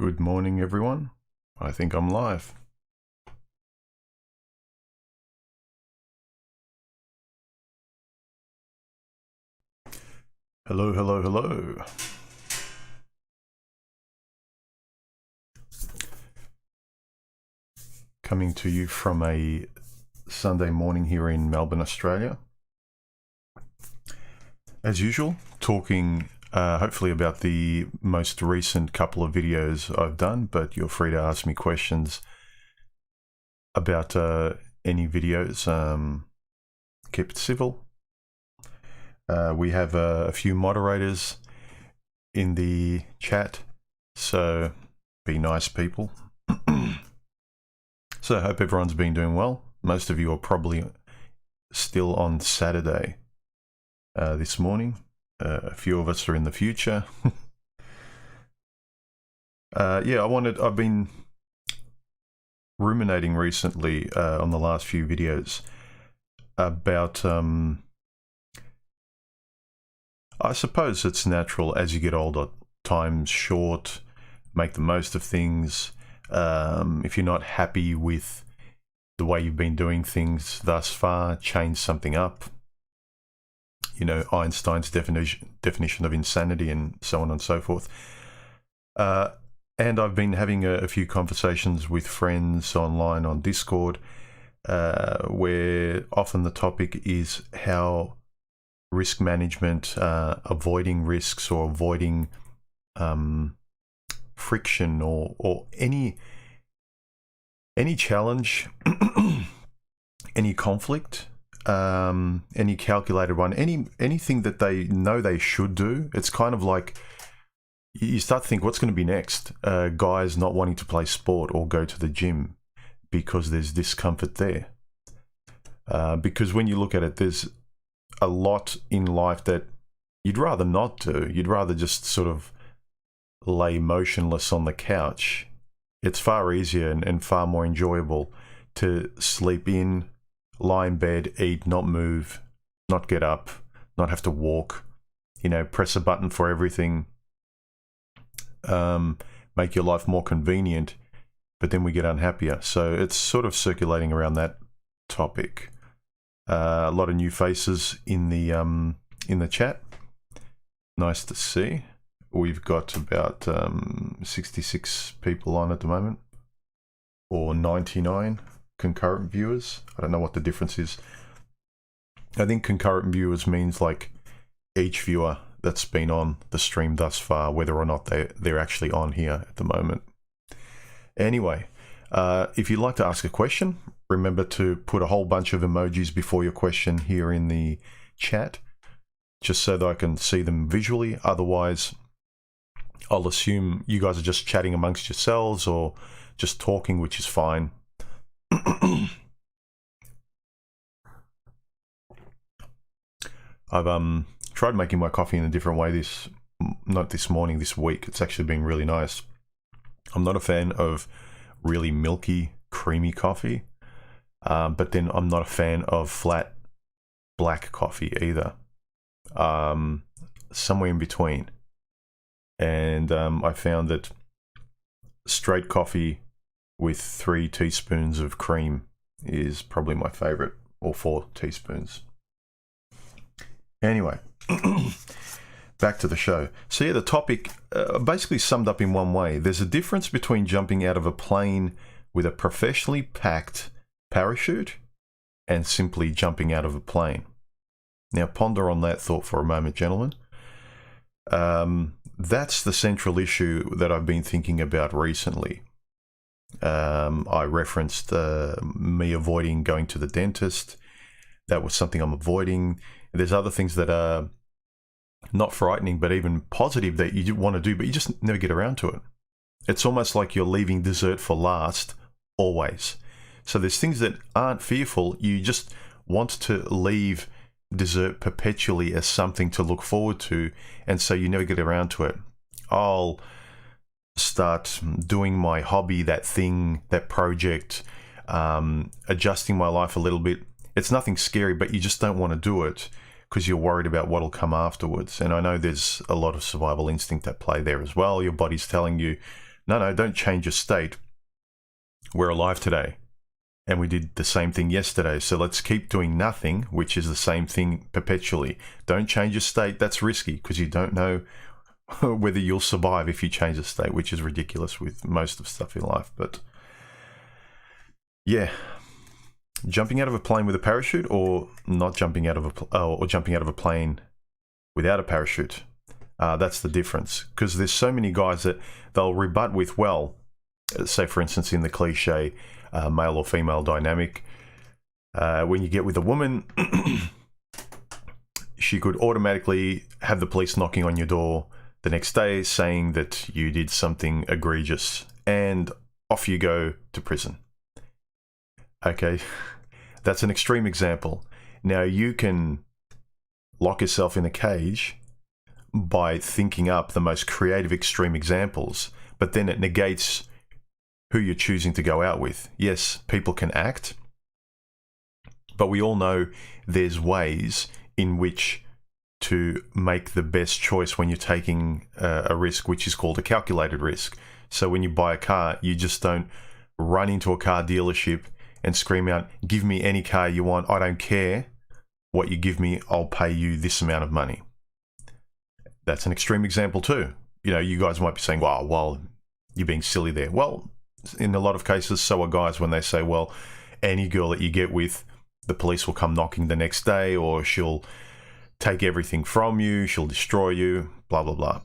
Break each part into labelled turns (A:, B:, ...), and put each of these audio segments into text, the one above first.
A: Good morning, everyone. I think I'm live. Hello, hello, hello. Coming to you from a Sunday morning here in Melbourne, Australia. As usual, talking hopefully about the most recent couple of videos I've done, but you're free to ask me questions about any videos. Keep it civil. We have a few moderators in the chat, so be nice people. So I hope everyone's been doing well. Most of you are probably still on Saturday this morning. A few of us are in the future. Yeah, I've been ruminating recently on the last few videos about I suppose it's natural as you get older, time's short, make the most of things. If you're not happy with the way you've been doing things thus far, change something up. You know, Einstein's definition of insanity and so on and so forth. And I've been having a few conversations with friends online on Discord, where often the topic is how risk management, avoiding risks or avoiding friction or any challenge, any conflict, any calculated one, anything that they know they should do. It's kind of like you start to think, what's going to be next? Guys not wanting to play sport or go to the gym because there's discomfort there. Because when you look at it, there's a lot in life that you'd rather not do. You'd rather just sort of lay motionless on the couch. It's far easier and far more enjoyable to sleep in, lie in bed, eat, not move, not get up, not have to walk, you know, press a button for everything, make your life more convenient, but then we get unhappier. So it's sort of circulating around that topic. A lot of new faces in the chat. Nice to see. We've got about 66 people on at the moment, or 99 concurrent viewers. I don't know what the difference is. I think concurrent viewers means like each viewer that's been on the stream thus far, whether or not they're actually on here at the moment. Anyway, if you'd like to ask a question, remember to put a whole bunch of emojis before your question here in the chat, just so that I can see them visually. Otherwise, I'll assume you guys are just chatting amongst yourselves or just talking, which is fine. I've tried making my coffee in a different way this morning, this week. It's actually been really nice. I'm not a fan of really milky, creamy coffee, but then I'm not a fan of flat black coffee either. Somewhere in between. And I found that straight coffee with 3 teaspoons of cream is probably my favorite, or 4 teaspoons. Anyway, back to the show. So yeah, the topic basically summed up in one way. There's a difference between jumping out of a plane with a professionally packed parachute and simply jumping out of a plane. Now ponder on that thought for a moment, gentlemen. That's the central issue that I've been thinking about recently. I referenced me avoiding going to the dentist. That was something I'm avoiding. There's other things that are not frightening, but even positive that you want to do, but you just never get around to it. It's almost like you're leaving dessert for last, always. So there's things that aren't fearful. You just want to leave dessert perpetually as something to look forward to, and so you never get around to it. I'll start doing my hobby, that thing, that project, adjusting my life a little bit. It's nothing scary, but you just don't want to do it because you're worried about what'll come afterwards. And I know there's a lot of survival instinct at play there as well. Your body's telling you, No, don't change your state. We're alive today. And we did the same thing yesterday. So let's keep doing nothing, which is the same thing perpetually. Don't change your state. That's risky because you don't know whether you'll survive if you change the state, which is ridiculous with most of stuff in life. But yeah, jumping out of a plane with a parachute, or not jumping out of or jumping out of a plane without a parachute. That's the difference, because there's so many guys that they'll rebut with, well, say for instance in the cliche male or female dynamic, when you get with a woman, she could automatically have the police knocking on your door the next day saying that you did something egregious, and off you go to prison. Okay, that's an extreme example. Now you can lock yourself in a cage by thinking up the most creative extreme examples, but then it negates who you're choosing to go out with. Yes, people can act, but we all know there's ways in which to make the best choice when you're taking a risk, which is called a calculated risk. So when you buy a car, you just don't run into a car dealership and scream out, give me any car you want, I don't care what you give me, I'll pay you this amount of money. That's an extreme example too. You know, you guys might be saying, well, you're being silly there. Well, in a lot of cases, so are guys when they say, well, any girl that you get with, the police will come knocking the next day, or she'll take everything from you, she'll destroy you, blah, blah, blah.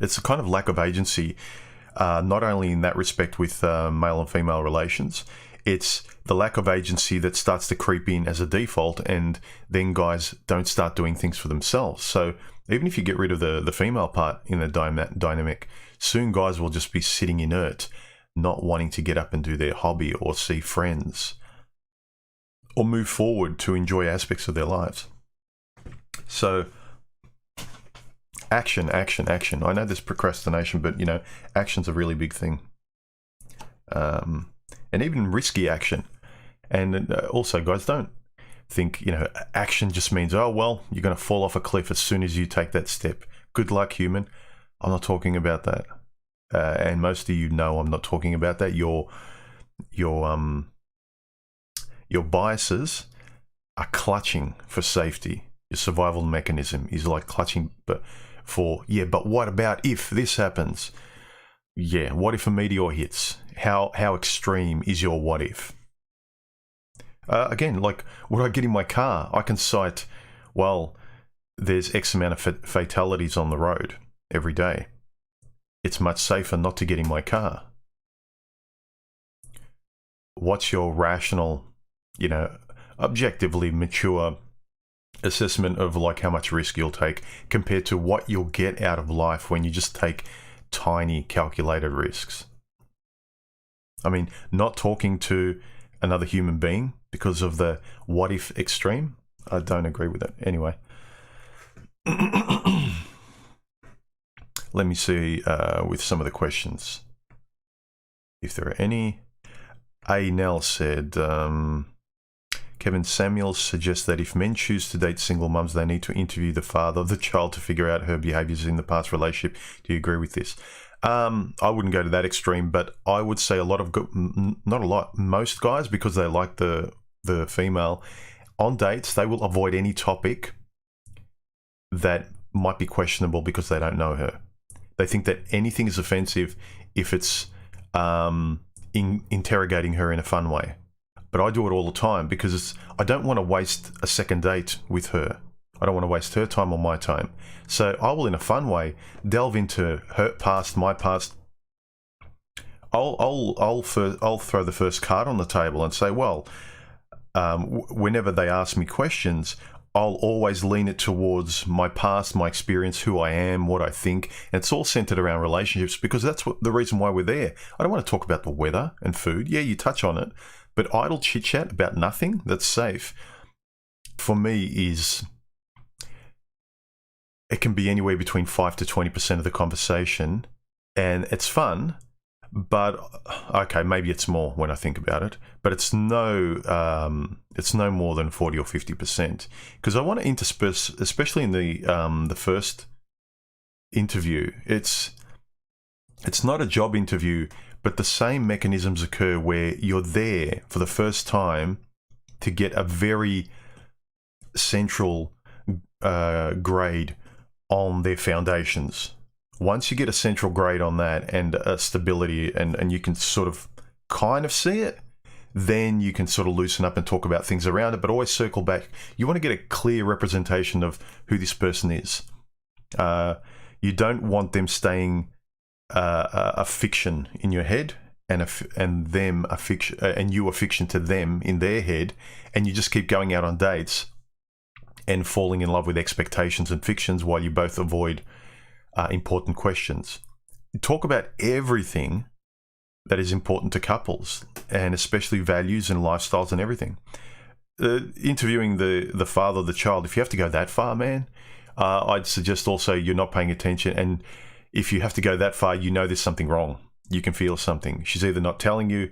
A: It's a kind of lack of agency, not only in that respect with male and female relations, it's the lack of agency that starts to creep in as a default, and then guys don't start doing things for themselves. So even if you get rid of the female part in the dynamic, soon guys will just be sitting inert, not wanting to get up and do their hobby or see friends or move forward to enjoy aspects of their lives. So action. I know there's procrastination, but you know, action's a really big thing. And even risky action. And also, guys, don't think, you know, action just means, oh, well, you're going to fall off a cliff as soon as you take that step. Good luck, human. I'm not talking about that. And most of you know I'm not talking about that. Your biases are clutching for safety. Your survival mechanism is like clutching but what about if this happens? Yeah, what if a meteor hits? How extreme is your what if? Again, like, would I get in my car? I can cite, well, there's X amount of fatalities on the road every day. It's much safer not to get in my car. What's your rational, you know, objectively mature assessment of like how much risk you'll take compared to what you'll get out of life when you just take tiny calculated risks? I mean, not talking to another human being because of the what if extreme, I don't agree with it. Anyway, let me see with some of the questions if there are any. A. Nell said, Kevin Samuels suggests that if men choose to date single mums, they need to interview the father of the child to figure out her behaviours in the past relationship. Do you agree with this? I wouldn't go to that extreme, but I would say a lot of, not a lot, most guys, because they like the female, on dates, they will avoid any topic that might be questionable because they don't know her. They think that anything is offensive if it's interrogating her in a fun way. But I do it all the time because I don't want to waste a second date with her. I don't want to waste her time or my time. So I will, in a fun way, delve into her past, my past. I'll throw the first card on the table and say, well, whenever they ask me questions, I'll always lean it towards my past, my experience, who I am, what I think. And it's all centered around relationships because that's the reason why we're there. I don't want to talk about the weather and food. Yeah, you touch on it. But idle chit-chat about nothing that's safe, for me, it can be anywhere between 5 to 20% of the conversation. And it's fun, but, okay, maybe it's more when I think about it. But it's no more than 40 or 50%. Because I want to intersperse, especially in the first interview, it's It's not a job interview, but the same mechanisms occur where you're there for the first time to get a very central grade on their foundations. Once you get a central grade on that and a stability, and you can sort of kind of see it, then you can sort of loosen up and talk about things around it, but always circle back. You want to get a clear representation of who this person is. You don't want them staying a fiction in your head, and them a fiction, and you a fiction to them in their head, and you just keep going out on dates and falling in love with expectations and fictions while you both avoid important questions. Talk about everything that is important to couples, and especially values and lifestyles and everything. Interviewing the father of the child, if you have to go that far, man, I'd suggest also you're not paying attention. And if you have to go that far, you know there's something wrong. You can feel something. She's either not telling you,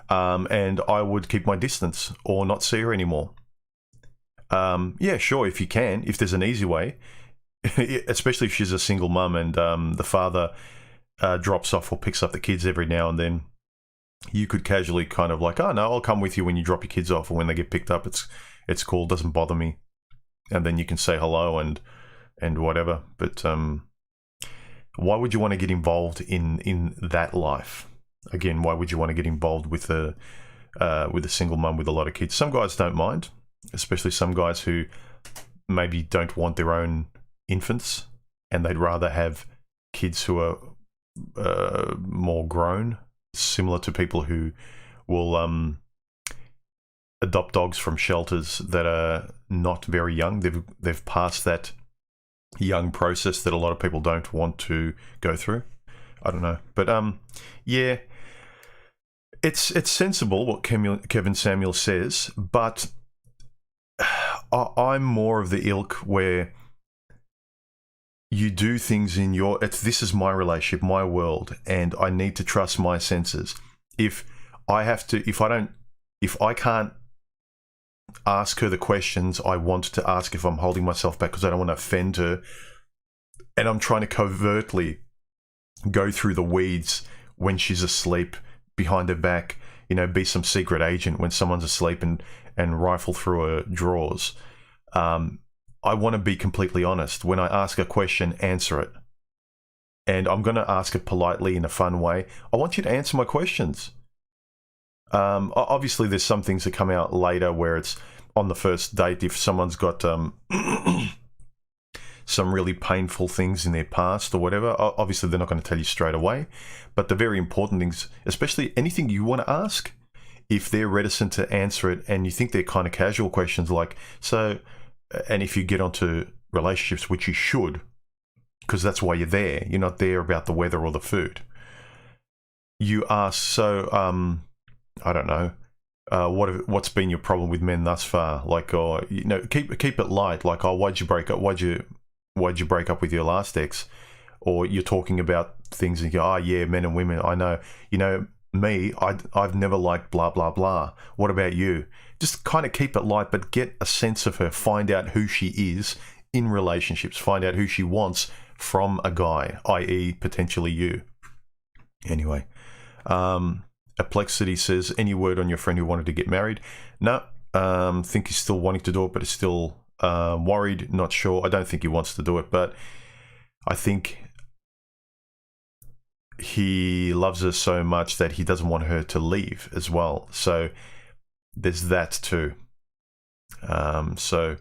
A: and I would keep my distance or not see her anymore. Yeah, sure, if you can, if there's an easy way, especially if she's a single mum and the father drops off or picks up the kids every now and then, you could casually kind of like, oh no, I'll come with you when you drop your kids off, or when they get picked up. It's cool, doesn't bother me. And then you can say hello and whatever. But why would you want to get involved in that life? Again, why would you want to get involved with a single mum with a lot of kids? Some guys don't mind, especially some guys who maybe don't want their own infants, and they'd rather have kids who are more grown, similar to people who will adopt dogs from shelters that are not very young. They've passed that young process that a lot of people don't want to go through. I don't know, but yeah, it's sensible what Kevin Samuel says, but I'm more of the ilk where you do things in your, this is my relationship, my world, and I need to trust my senses. If I can't ask her the questions I want to ask, if I'm holding myself back because I don't want to offend her, and I'm trying to covertly go through the weeds when she's asleep behind her back, be some secret agent when someone's asleep and rifle through her drawers. I want to be completely honest. When I ask a question, answer it. And I'm going to ask it politely in a fun way. I want you to answer my questions. Obviously, there's some things that come out later where it's on the first date. If someone's got some really painful things in their past or whatever, obviously they're not going to tell you straight away. But the very important things, especially anything you want to ask, if they're reticent to answer it and you think they're kind of casual questions like, so, and if you get onto relationships, which you should, because that's why you're there. You're not there about the weather or the food. You ask, so, I don't know, what's been your problem with men thus far? Like, keep it light. Like, why'd you break up? Why'd you break up with your last ex? Or you're talking about things and you go, oh yeah, men and women, I know. Me, I've never liked blah, blah, blah. What about you? Just kind of keep it light, but get a sense of her. Find out who she is in relationships. Find out who she wants from a guy, i.e. potentially you. Anyway, Aplexity says, any word on your friend who wanted to get married? No, think he's still wanting to do it, but is still worried, not sure. I don't think he wants to do it, but I think he loves her so much that he doesn't want her to leave as well. So there's that too. So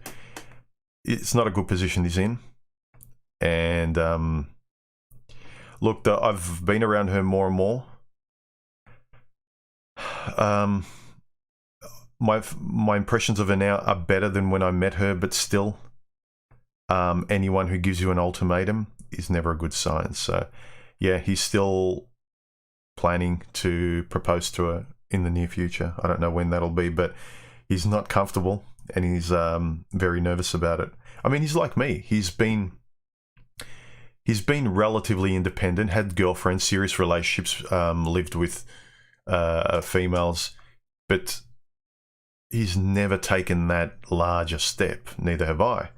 A: it's not a good position he's in. And look, I've been around her more and more. My impressions of her now are better than when I met her, but still, anyone who gives you an ultimatum is never a good sign. So yeah, he's still planning to propose to her in the near future. I don't know when that'll be, but he's not comfortable and he's very nervous about it. I mean, he's like me. He's been relatively independent, had girlfriends, serious relationships, lived with females, but he's never taken that larger step. Neither have I.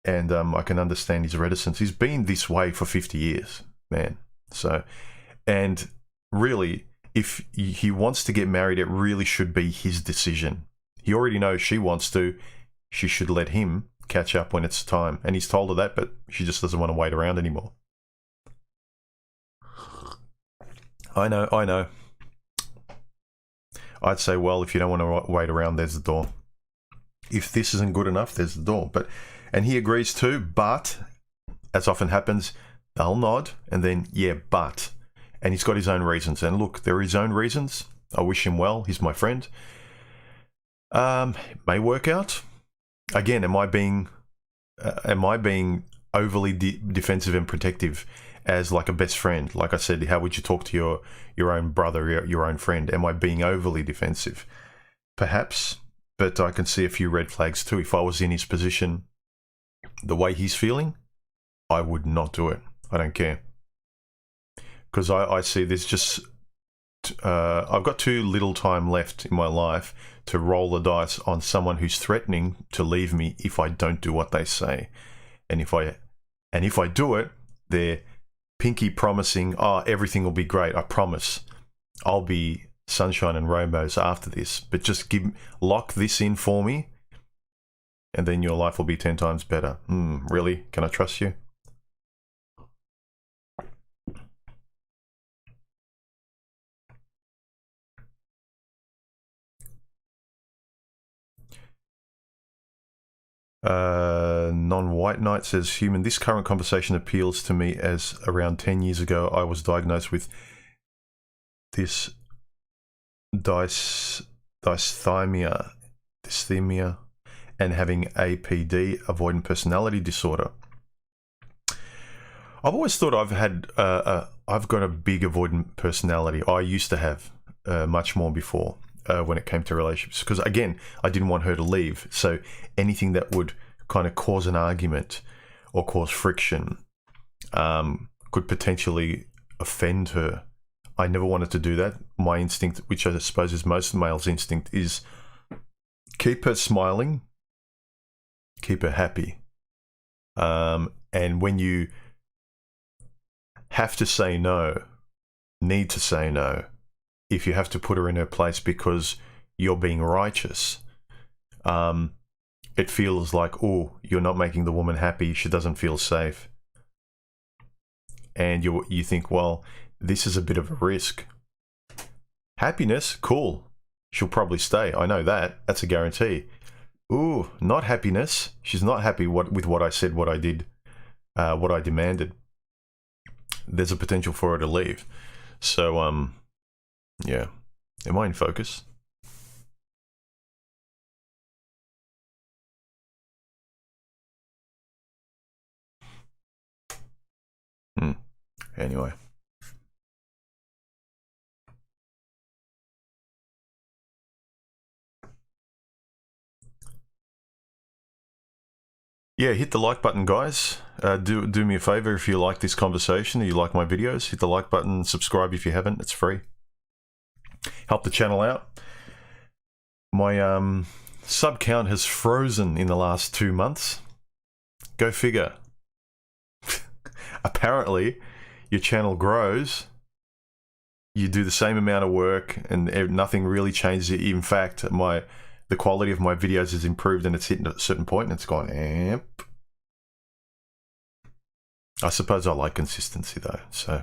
A: And I can understand his reticence. He's been this way for 50 years, man. So, And really, if he wants to get married, it really should be his decision. He already knows she wants to. She should let him catch up when it's time. And he's told her that, but she just doesn't want to wait around anymore. I know. I'd say, well, if you don't want to wait around, there's the door. If this isn't good enough, there's the door. And he agrees too, but, as often happens, they'll nod, and then, yeah, but. And he's got his own reasons. And look, there are his own reasons. I wish him well. He's my friend. May work out. Again, am I being overly defensive and protective as like a best friend? Like I said, how would you talk to your own brother, your own friend? Am I being overly defensive? Perhaps, but I can see a few red flags too. If I was in his position, the way he's feeling, I would not do it. I don't care. Because I see there's just, I've got too little time left in my life to roll the dice on someone who's threatening to leave me if I don't do what they say. And if I do it, they're pinky promising, oh, everything will be great. I promise I'll be sunshine and rainbows after this, but just lock this in for me, and then your life will be 10 times better. Really? Can I trust you? Non-white knight says, human, this current conversation appeals to me as around 10 years ago I was diagnosed with this dysthymia and having APD, avoidant personality disorder. I've always thought I've got a big avoidant personality. I used to have much more before. When it came to relationships, because again, I didn't want her to leave, so anything that would kind of cause an argument or cause friction could potentially offend her. I never wanted to do that. My instinct, which I suppose is most males' instinct, is keep her smiling, keep her happy, and when you have to say no, need to say no, if you have to put her in her place because you're being righteous, it feels like, oh, you're not making the woman happy, she doesn't feel safe. And you think, well, this is a bit of a risk. Happiness, cool. She'll probably stay. I know that. That's a guarantee. Ooh, not happiness. She's not happy with what I said, what I did, what I demanded. There's a potential for her to leave. So, yeah. Am I in focus? Anyway. Yeah, hit the like button, guys. Do me a favor if you like this conversation, or you like my videos, hit the like button, subscribe if you haven't, it's free. Help the channel out. My sub count has frozen in the last 2 months. Go figure. Apparently, your channel grows, you do the same amount of work, and nothing really changes. In fact, the quality of my videos has improved, and it's hit a certain point, and it's gone amp. I suppose I like consistency, though, so...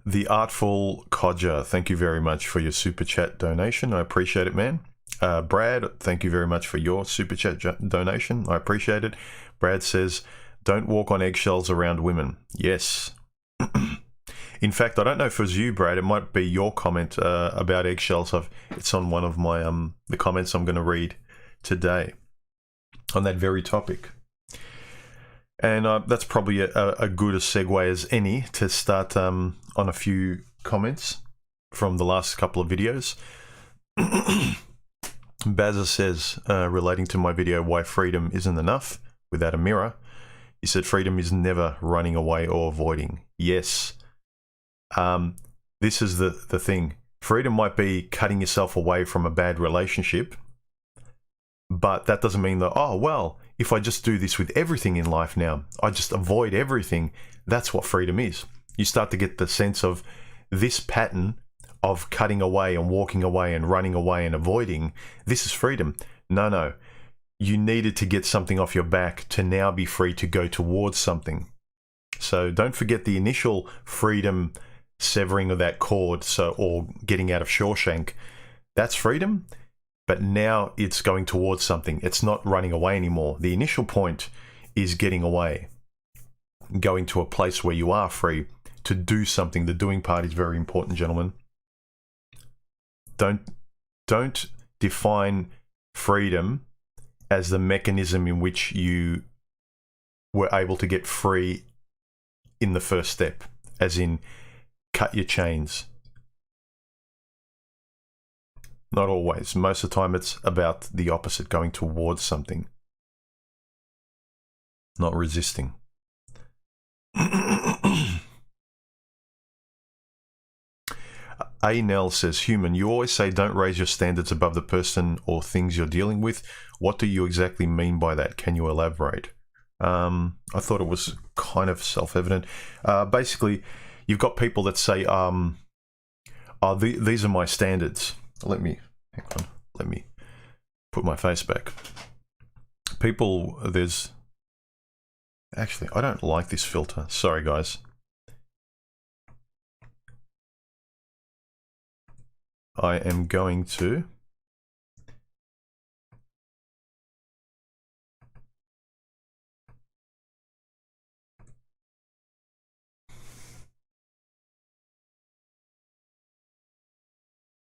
A: The Artful Codger, thank you very much for your super chat donation. I appreciate it, man. Brad, thank you very much for your super chat donation. I appreciate it. Brad says, don't walk on eggshells around women. Yes. In fact, I don't know if it was you, Brad. It might be your comment about eggshells. It's on one of my the comments I'm going to read today on that very topic. And that's probably a good a segue as any to start on a few comments from the last couple of videos. Bazza says, relating to my video, why freedom isn't enough without a mirror. He said, freedom is never running away or avoiding. Yes, This is the thing. Freedom might be cutting yourself away from a bad relationship, but that doesn't mean that, oh, well, if I just do this with everything in life now, I just avoid everything, that's what freedom is. You start to get the sense of this pattern of cutting away and walking away and running away and avoiding, this is freedom. No. You needed to get something off your back to now be free to go towards something. So don't forget the initial freedom severing of that cord, or getting out of Shawshank. That's freedom, but now it's going towards something. It's not running away anymore. The initial point is getting away, going to a place where you are free to do something. The doing part is very important, gentlemen. Don't define freedom as the mechanism in which you were able to get free in the first step, as in cut your chains. Not always. Most of the time it's about the opposite, going towards something, not resisting. A. Nell says, Human, you always say don't raise your standards above the person or things you're dealing with. What do you exactly mean by that? Can you elaborate? I thought it was kind of self-evident. Basically, you've got people that say, these are my standards. Let me put my face back. Actually, I don't like this filter. Sorry, guys. I am going to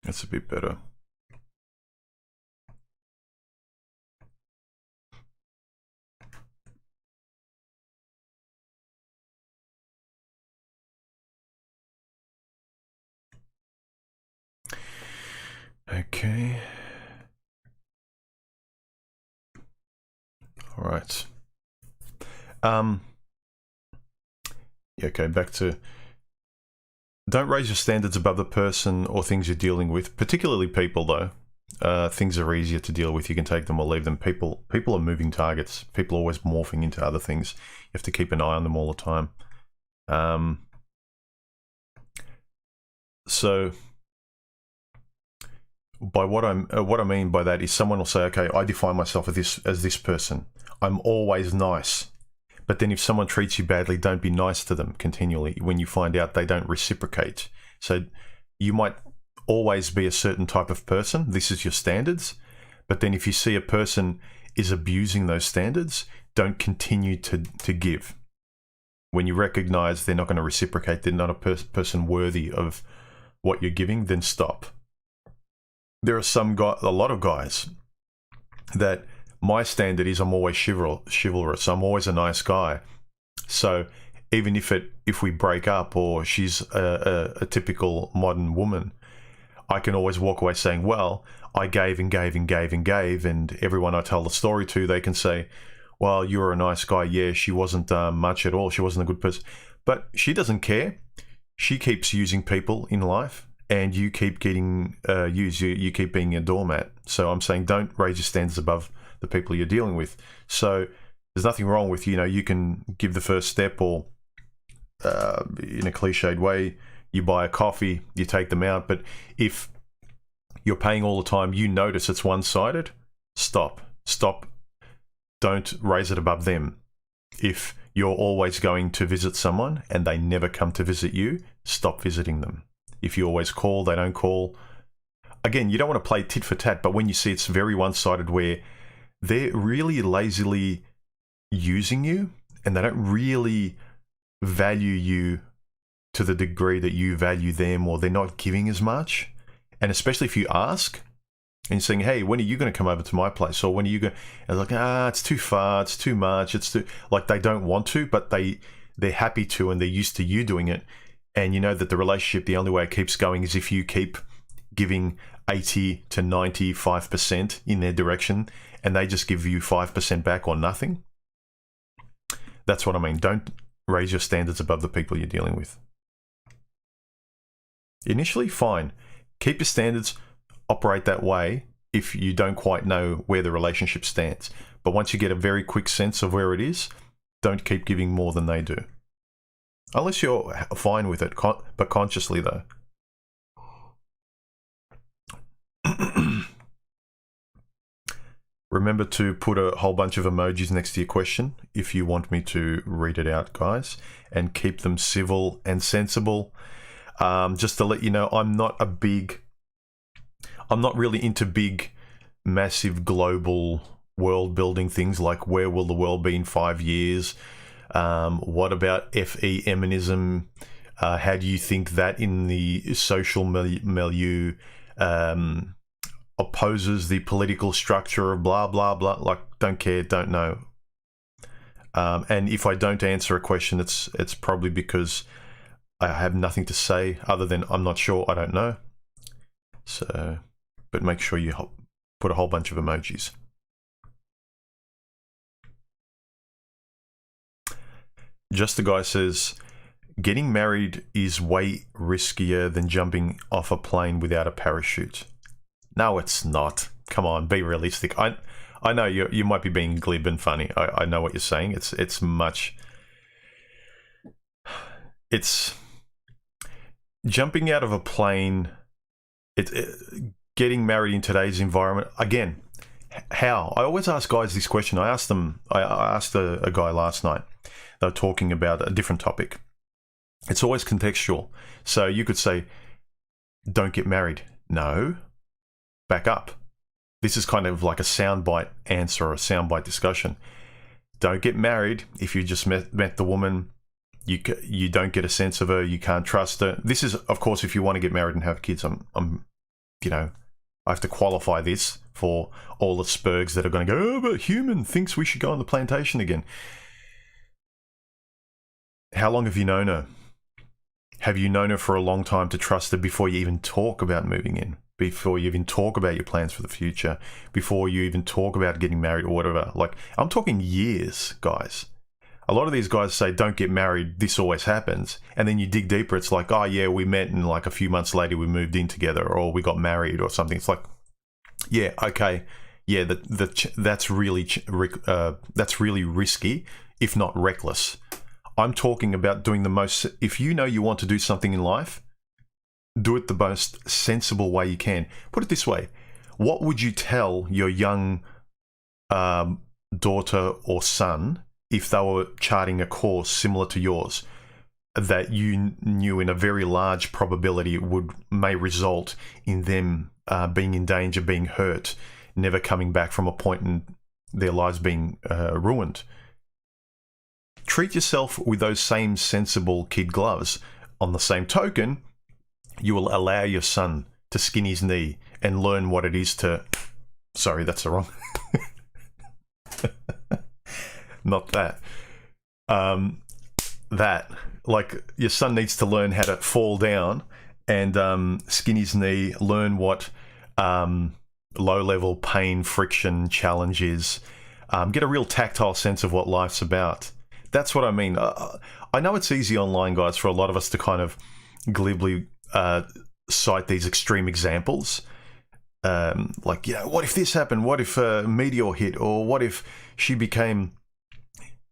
A: that's a bit better. Okay. All right. Okay, back to don't raise your standards above the person or things you're dealing with, particularly people though. Things are easier to deal with. You can take them or leave them. People are moving targets. People are always morphing into other things. You have to keep an eye on them all the time. So by what I mean by that is someone will say, okay, I define myself as this person. I'm always nice. But then if someone treats you badly, don't be nice to them continually when you find out they don't reciprocate. So you might always be a certain type of person. This is your standards. But then if you see a person is abusing those standards, don't continue to give. When you recognize they're not going to reciprocate, they're not a person worthy of what you're giving, then stop. There are a lot of guys that my standard is I'm always chivalrous. I'm always a nice guy. So even if we break up or she's a typical modern woman, I can always walk away saying, well, I gave and gave and gave and gave, and everyone I tell the story to, they can say, well, you're a nice guy. Yeah, she wasn't much at all. She wasn't a good person. But she doesn't care. She keeps using people in life, and you keep getting used. You keep being a doormat. So I'm saying don't raise your standards above the people you're dealing with. So there's nothing wrong with, you can give the first step, or in a cliched way, you buy a coffee, you take them out. But if you're paying all the time, you notice it's one-sided, stop. Don't raise it above them. If you're always going to visit someone and they never come to visit you, stop visiting them. If you always call, they don't call. Again, you don't want to play tit for tat, but when you see it's very one-sided where they're really lazily using you and they don't really value you to the degree that you value them, or they're not giving as much. And especially if you ask and you're saying, hey, when are you going to come over to my place? Or when are you going? And they're like, it's too far, it's too much, it's too, like, they don't want to, but they're happy to, and they're used to you doing it. And you know that the relationship, the only way it keeps going is if you keep giving 80 to 95% in their direction, and they just give you 5% back or nothing. That's what I mean. Don't raise your standards above the people you're dealing with. Initially, fine. Keep your standards, operate that way if you don't quite know where the relationship stands. But once you get a very quick sense of where it is, don't keep giving more than they do. Unless you're fine with it, but consciously though. Remember to put a whole bunch of emojis next to your question if you want me to read it out, guys, and keep them civil and sensible. Just to let you know, I'm not really into big, massive global world building things like where will the world be in 5 years? What about feminism? How do you think that in the social milieu opposes the political structure of blah, blah, blah? Like, don't care, don't know. And if I don't answer a question, it's probably because I have nothing to say other than I'm not sure, I don't know. So, but make sure you put a whole bunch of emojis. Just the guy says, getting married is way riskier than jumping off a plane without a parachute. No, it's not. Come on, be realistic. I know you might be being glib and funny. I know what you're saying. It's jumping out of a plane. Getting married in today's environment. Again, how? I always ask guys this question. I asked a guy last night. They were talking about a different topic. It's always contextual. So you could say, don't get married. No. Back up. This is kind of like a soundbite answer or a soundbite discussion. Don't get married if you just met the woman. You don't get a sense of her. You can't trust her. This is, of course, if you want to get married and have kids. I have to qualify this for all the spurgs that are going to go, oh, but human thinks we should go on the plantation again. How long have you known her? Have you known her for a long time to trust her before you even talk about moving in? Before you even talk about your plans for the future? Before you even talk about getting married or whatever? Like, I'm talking years, guys. A lot of these guys say, don't get married, this always happens. And then you dig deeper, it's like, oh yeah, we met and like a few months later we moved in together or we got married or something. It's like, yeah, okay. Yeah, that's really risky, if not reckless. I'm talking about doing the most, if you know you want to do something in life, do it the most sensible way you can. Put it this way, what would you tell your young daughter or son if they were charting a course similar to yours that you knew in a very large probability may result in them being in danger, being hurt, never coming back from a point in their lives being ruined? Treat yourself with those same sensible kid gloves. On the same token, you will allow your son to skin his knee and learn what it is to... Sorry, that's the wrong... Not that. That. Like, your son needs to learn how to fall down and skin his knee, learn what low-level pain, friction, challenge is. Get a real tactile sense of what life's about. That's what I mean. I know it's easy online, guys, for a lot of us to kind of glibly cite these extreme examples. Like, what if this happened? What if a meteor hit? Or what if she became...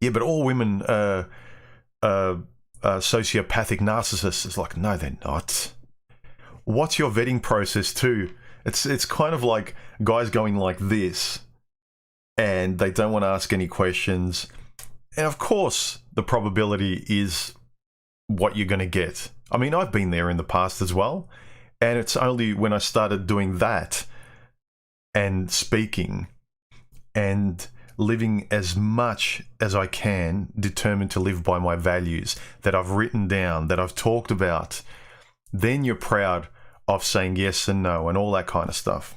A: Yeah, but all women are sociopathic narcissists. It's like, no, they're not. What's your vetting process too? It's kind of like guys going like this, and they don't want to ask any questions. And of course, the probability is what you're going to get. I mean, I've been there in the past as well. And it's only when I started doing that and speaking and living as much as I can, determined to live by my values that I've written down, that I've talked about, then you're proud of saying yes and no and all that kind of stuff.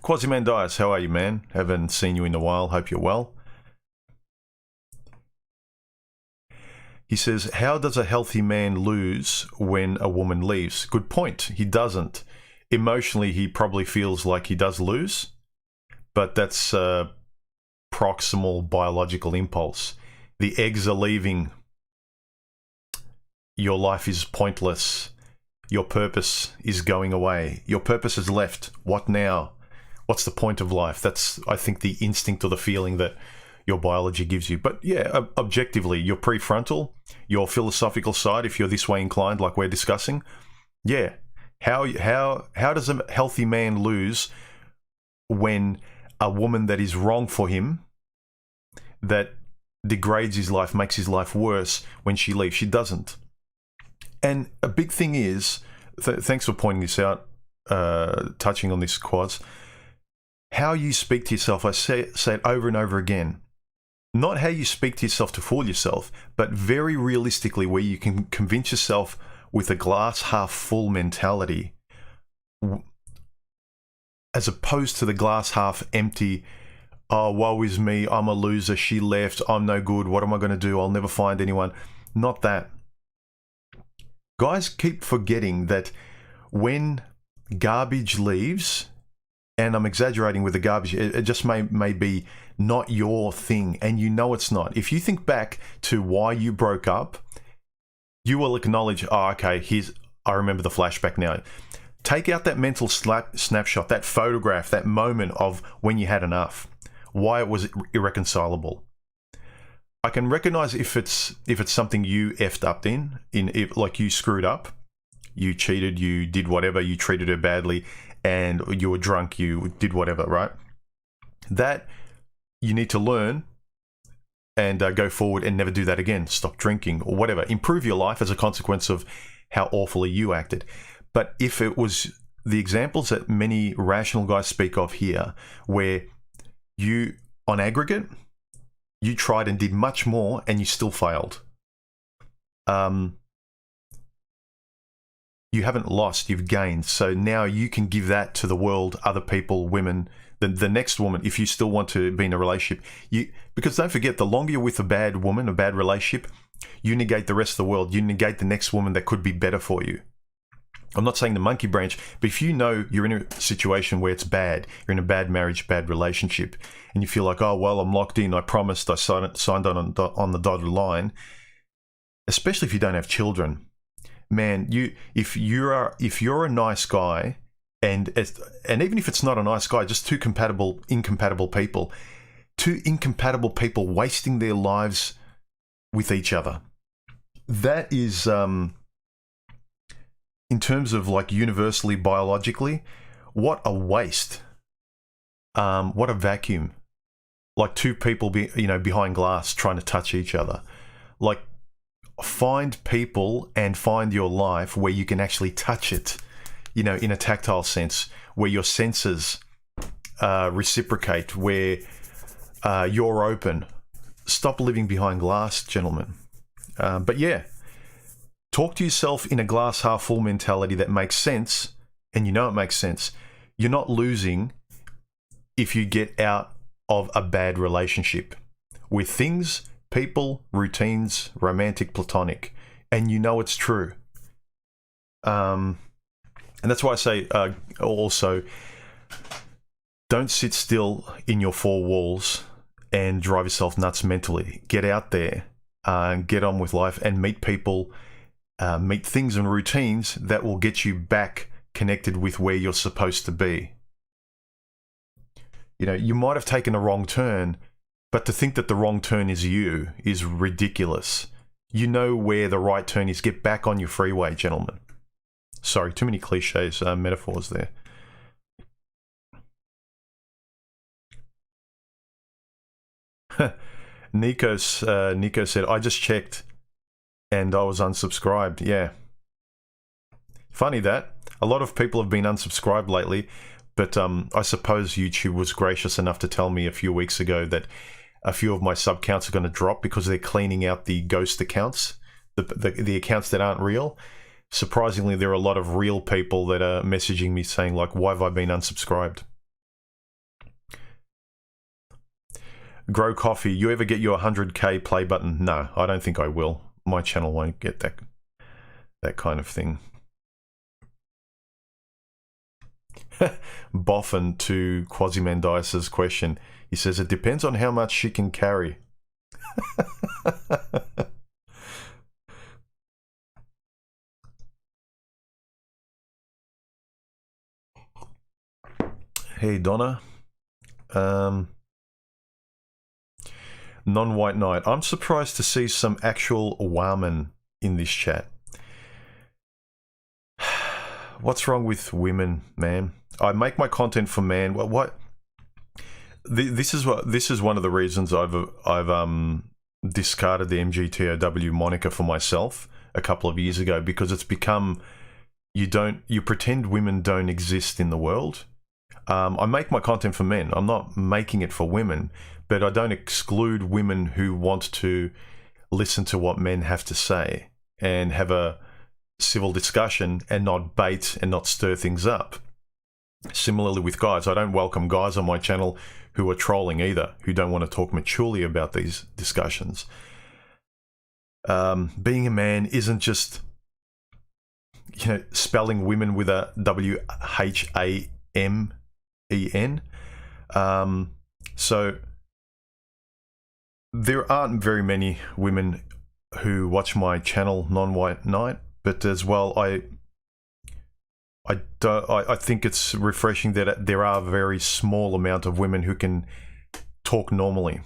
A: Quasimandias, how are you, man? Haven't seen you in a while. Hope you're well. He says, how does a healthy man lose when a woman leaves? Good point. He doesn't. Emotionally, he probably feels like he does lose, but that's proximal biological impulse. The eggs are leaving. Your life is pointless. your purpose is going away. Your purpose is left. What now? What's the point of life? That's, I think, the instinct or the feeling that your biology gives you. But yeah, objectively, your prefrontal, your philosophical side, if you're this way inclined, like we're discussing, yeah. How does a healthy man lose when a woman that is wrong for him, that degrades his life, makes his life worse when she leaves? She doesn't. And a big thing is, thanks for pointing this out, touching on this, Quads, how you speak to yourself. I say it over and over again. Not how you speak to yourself to fool yourself, but very realistically, where you can convince yourself with a glass half full mentality, as opposed to the glass half empty, oh, woe is me, I'm a loser, she left, I'm no good, what am I going to do, I'll never find anyone. Not that. Guys keep forgetting that when garbage leaves, and I'm exaggerating with the garbage, it just may be not your thing, and you know it's not. If you think back to why you broke up, you will acknowledge, oh, okay, I remember the flashback now. Take out that mental snapshot, that photograph, that moment of when you had enough, why it was irreconcilable. I can recognize if it's something you effed up like you screwed up, you cheated, you did whatever, you treated her badly, and you were drunk, you did whatever, right? That you need to learn and go forward and never do that again. Stop drinking or whatever. Improve your life as a consequence of how awfully you acted. But if it was the examples that many rational guys speak of here, where you, on aggregate, you tried and did much more and you still failed. You haven't lost, you've gained. So now you can give that to the world, other people, women, the next woman, if you still want to be in a relationship. Because don't forget, the longer you're with a bad woman, a bad relationship, you negate the rest of the world. You negate the next woman that could be better for you. I'm not saying the monkey branch, but if you know you're in a situation where it's bad, you're in a bad marriage, bad relationship, and you feel like, oh, well, I'm locked in, I promised, I signed on the dotted line, especially if you don't have children, man, if you're a nice guy, and even if it's not a nice guy, just two incompatible people wasting their lives with each other. That is, in terms of like universally biologically, what a waste. What a vacuum. Like two people behind glass trying to touch each other. Like, find people and find your life where you can actually touch it, in a tactile sense, where your senses reciprocate, where you're open. Stop living behind glass, gentlemen. But yeah, talk to yourself in a glass half full mentality that makes sense, and you know it makes sense. You're not losing if you get out of a bad relationship with things, people, routines, romantic, platonic, and you know it's true. And that's why I say also, don't sit still in your four walls and drive yourself nuts mentally. Get out there, get on with life, and meet people, meet things and routines that will get you back connected with where you're supposed to be. You might have taken a wrong turn, but to think that the wrong turn is you is ridiculous. You know where the right turn is. Get back on your freeway, gentlemen. Sorry, too many cliches, metaphors there. Nico said, I just checked and I was unsubscribed. Yeah. Funny that. A lot of people have been unsubscribed lately, but I suppose YouTube was gracious enough to tell me a few weeks ago that a few of my sub counts are going to drop because they're cleaning out the ghost accounts, the accounts that aren't real. Surprisingly, there are a lot of real people that are messaging me saying, like, why have I been unsubscribed? Grow Coffee, you ever get your 100k play button? No, I don't think I will. My channel won't get that kind of thing. Boffin to Quasimandias's question. He says, it depends on how much she can carry. Hey, Donna. Non-white knight. I'm surprised to see some actual women in this chat. What's wrong with women, man? I make my content for man. What? This is one of the reasons I've discarded the MGTOW moniker for myself a couple of years ago, because it's become you pretend women don't exist in the world. I make my content for men. I'm not making it for women, but I don't exclude women who want to listen to what men have to say and have a civil discussion and not bait and not stir things up. Similarly with guys, I don't welcome guys on my channel who are trolling either, who don't want to talk maturely about these discussions. Being a man isn't just, spelling women with a W-H-A-M-E-N. So there aren't very many women who watch my channel, Non-White Knight, but as well, I think it's refreshing that there are a very small amount of women who can talk normally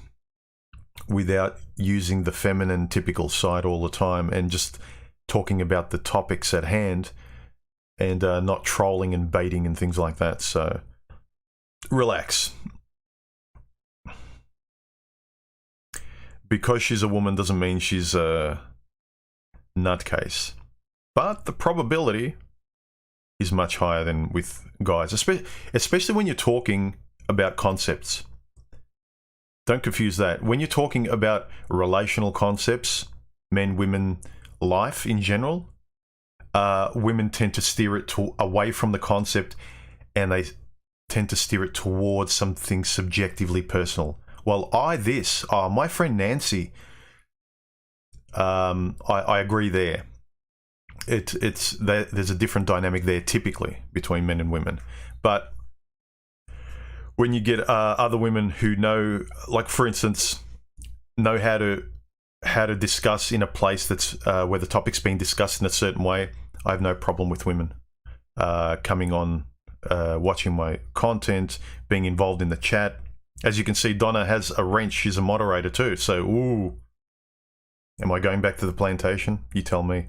A: without using the feminine typical side all the time and just talking about the topics at hand and not trolling and baiting and things like that. So relax. Because she's a woman doesn't mean she's a nutcase. But the probability is much higher than with guys, especially when you're talking about concepts. Don't confuse that. When you're talking about relational concepts, men, women, life in general, women tend to steer it away from the concept, and they tend to steer it towards something subjectively personal. Well, my friend Nancy, I agree there. There's a different dynamic there typically between men and women. But when you get other women who know, like for instance, know how to discuss in a place that's where the topic's being discussed in a certain way, I have no problem with women coming on, watching my content, being involved in the chat. As you can see, Donna has a wrench. She's a moderator too. So, ooh. Am I going back to the plantation? You tell me.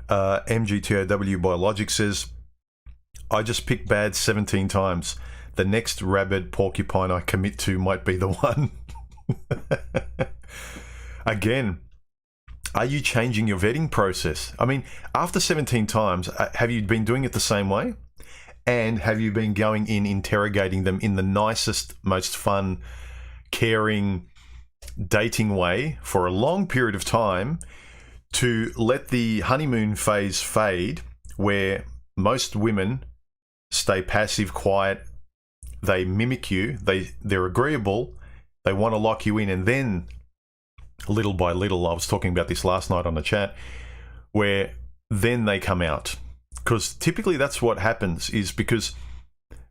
A: MGTOW Biologic says, I just picked bad 17 times. The next rabbit porcupine I commit to might be the one. Again, are you changing your vetting process? I mean, after 17 times, have you been doing it the same way? And have you been going in, interrogating them in the nicest, most fun, caring, dating way for a long period of time to let the honeymoon phase fade, where most women stay passive, quiet, they mimic you, they're agreeable, they want to lock you in, and then little by little, I was talking about this last night on the chat, where then they come out. Because typically that's what happens, is because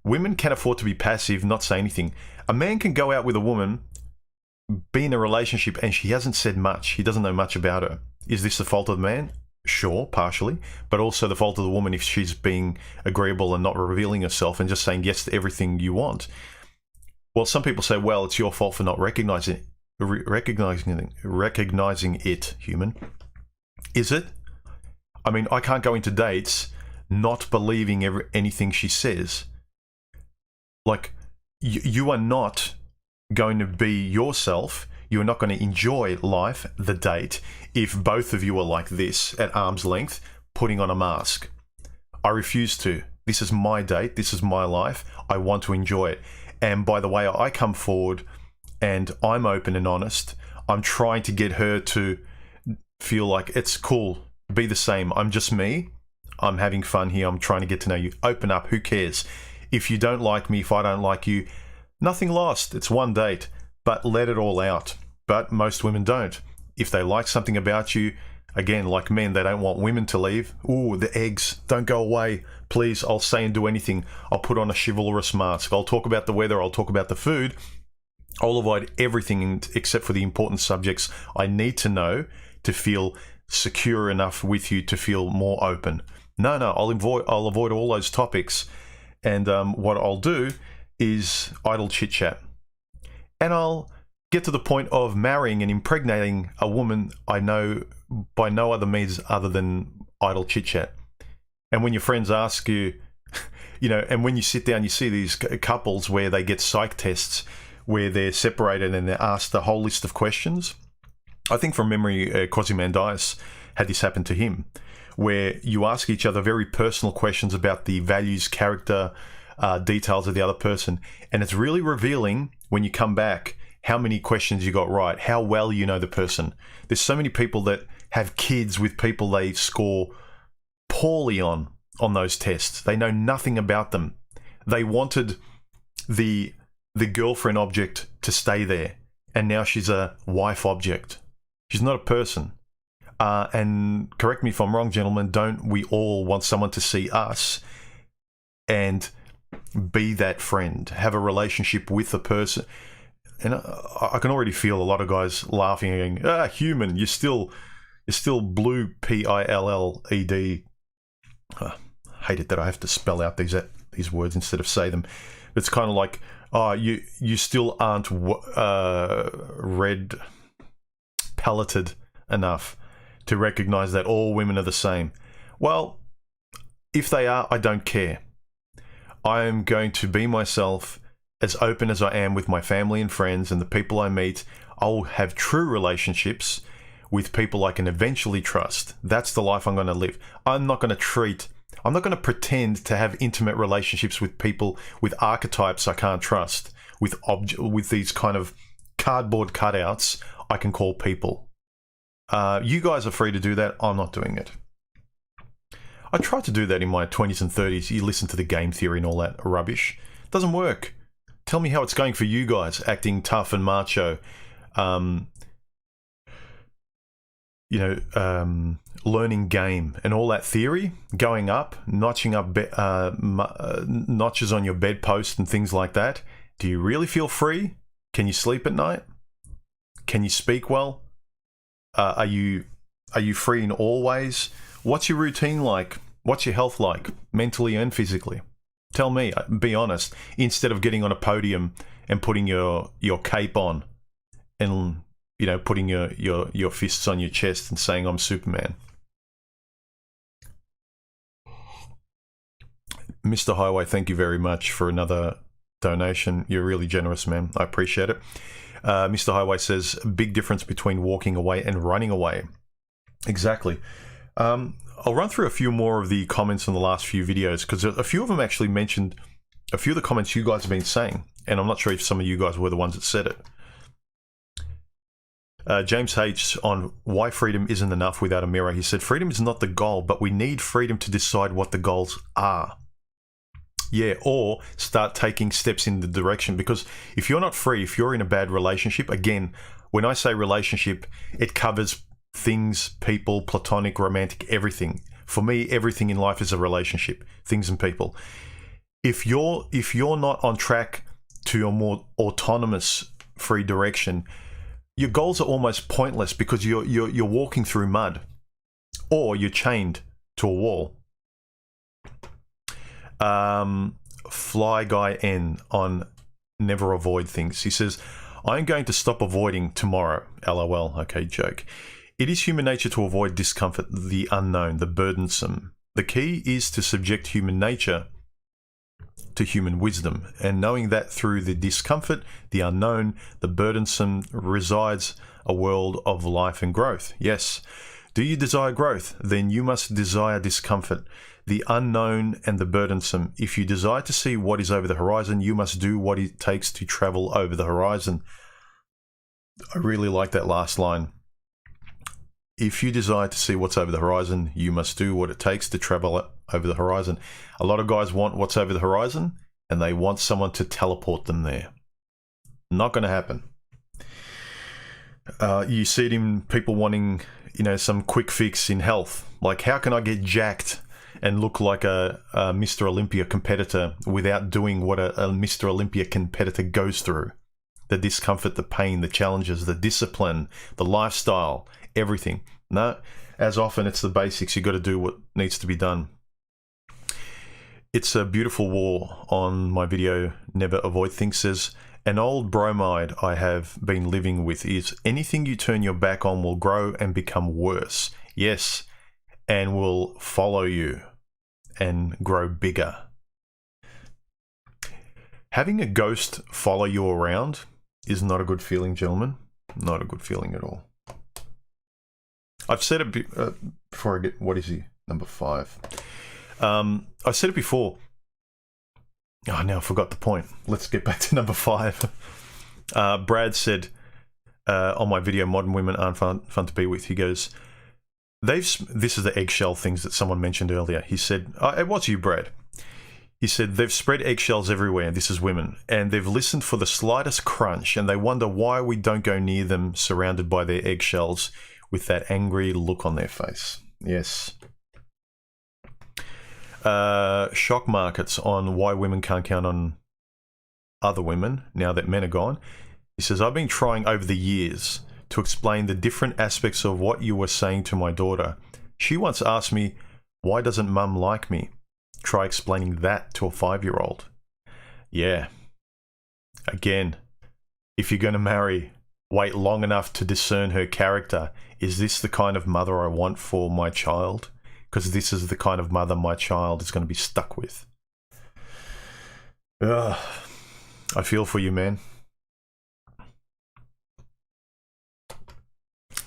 A: women can afford to be passive, not say anything. A man can go out with a woman, be in a relationship, and she hasn't said much. He doesn't know much about her. Is this the fault of the man? Sure, partially, but also the fault of the woman if she's being agreeable and not revealing herself and just saying yes to everything you want. Well, some people say, well, it's your fault for not recognizing it, human. Is it? I mean, I can't go into dates not believing anything she says. Like, you are not going to be yourself. You are not going to enjoy life, the date, if both of you are like this, at arm's length, putting on a mask. I refuse to. This is my date. This is my life. I want to enjoy it. And by the way, I come forward and I'm open and honest. I'm trying to get her to feel like it's cool. Be the same. I'm just me. I'm having fun here. I'm trying to get to know you. Open up. Who cares? If you don't like me, if I don't like you, nothing lost. It's one date. But let it all out. But most women don't. If they like something about you, again, like men, they don't want women to leave. Ooh, the eggs, don't go away. Please, I'll say and do anything. I'll put on a chivalrous mask. I'll talk about the weather. I'll talk about the food. I'll avoid everything except for the important subjects I need to know to feel secure enough with you to feel more open. No, I'll avoid all those topics. And what I'll do is idle chit-chat. And I'll get to the point of marrying and impregnating a woman I know by no other means other than idle chit-chat. And when your friends ask you, you know, and when you sit down, you see these couples where they get psych tests where they're separated and they're asked a whole list of questions. I think from memory, Quasimandias had this happen to him, where you ask each other very personal questions about the values, character, details of the other person. And it's really revealing when you come back how many questions you got right, how well you know the person. There's so many people that have kids with people they score poorly on those tests. They know nothing about them. They wanted the girlfriend object to stay there, and now she's a wife object. She's not a person. And correct me if I'm wrong, gentlemen, don't we all want someone to see us and be that friend, have a relationship with the person? And I can already feel a lot of guys laughing and human, you're still blue, P-I-L-L-E-D. Hate it that I have to spell out these words instead of say them. It's kind of like, you still aren't red paleted enough to recognize that all women are the same. Well, if they are, I don't care. I am going to be myself, as open as I am with my family and friends and the people I meet. I'll have true relationships with people I can eventually trust. That's the life I'm going to live. I'm not going to pretend to have intimate relationships with people with archetypes I can't trust, with these kind of cardboard cutouts I can call people. You guys are free to do that. I'm not doing it. I tried to do that in my 20s and 30s. You listen to the game theory and all that rubbish. It doesn't work. Tell me how it's going for you guys, acting tough and macho. Learning game and all that theory, going up, notching up notches on your bedpost and things like that. Do you really feel free? Can you sleep at night? Can you speak well? Are you free in all ways? What's your routine like? What's your health like, mentally and physically? Tell me, be honest, instead of getting on a podium and putting your cape on and, you know, putting your fists on your chest and saying, I'm Superman. Mr. Highway, thank you very much for another donation. You're really generous, man. I appreciate it. Mr. Highway says, big difference between walking away and running away. Exactly. I'll run through a few more of the comments in the last few videos, because a few of them actually mentioned a few of the comments you guys have been saying, and I'm not sure if some of you guys were the ones that said it. James H. on why freedom isn't enough without a mirror. He said, freedom is not the goal, but we need freedom to decide what the goals are. Yeah, or start taking steps in the direction, because if you're not free, if you're in a bad relationship, again, when I say relationship, it covers things, people, platonic, romantic, everything. For me, everything in life is a relationship, things and people. If you're not on track to your more autonomous, free direction, your goals are almost pointless, because you're walking through mud, or you're chained to a wall. Fly Guy N on never avoid things. He says, I'm going to stop avoiding tomorrow. LOL. Okay, joke. It is human nature to avoid discomfort, the unknown, the burdensome. The key is to subject human nature to human wisdom, and knowing that through the discomfort, the unknown, the burdensome resides a world of life and growth. Yes. Do you desire growth? Then you must desire discomfort, the unknown and the burdensome. If you desire to see what is over the horizon, you must do what it takes to travel over the horizon. I really like that last line. If you desire to see what's over the horizon, you must do what it takes to travel over the horizon. A lot of guys want what's over the horizon, and they want someone to teleport them there. Not going to happen. You see it in people wanting, you know, some quick fix in health. Like, how can I get jacked and look like a Mr. Olympia competitor without doing what a Mr. Olympia competitor goes through? The discomfort, the pain, the challenges, the discipline, the lifestyle, everything. No, as often it's the basics. You got to do what needs to be done. It's a Beautiful War on my video, Never Avoid Things, says, an old bromide I have been living with is anything you turn your back on will grow and become worse. Yes, and will follow you and grow bigger. Having a ghost follow you around is not a good feeling, gentlemen. Not a good feeling at all. I've said it before I get, what is he? Number 5. I said it before. Oh, now I forgot the point. Let's get back to number 5. Brad said on my video, Modern Women Aren't Fun to Be With, he goes, this is the eggshell things that someone mentioned earlier. He said, it was you, Brad. He said, they've spread eggshells everywhere, this is women, and they've listened for the slightest crunch, and they wonder why we don't go near them surrounded by their eggshells with that angry look on their face. Yes. Shock markets on why women can't count on other women now that men are gone. He says, I've been trying over the years to explain the different aspects of what you were saying to my daughter. She once asked me, why doesn't mum like me? Try explaining that to a 5-year-old. Yeah. Again, if you're going to marry, wait long enough to discern her character. Is this the kind of mother I want for my child? Because this is the kind of mother my child is going to be stuck with. Ugh. I feel for you, man.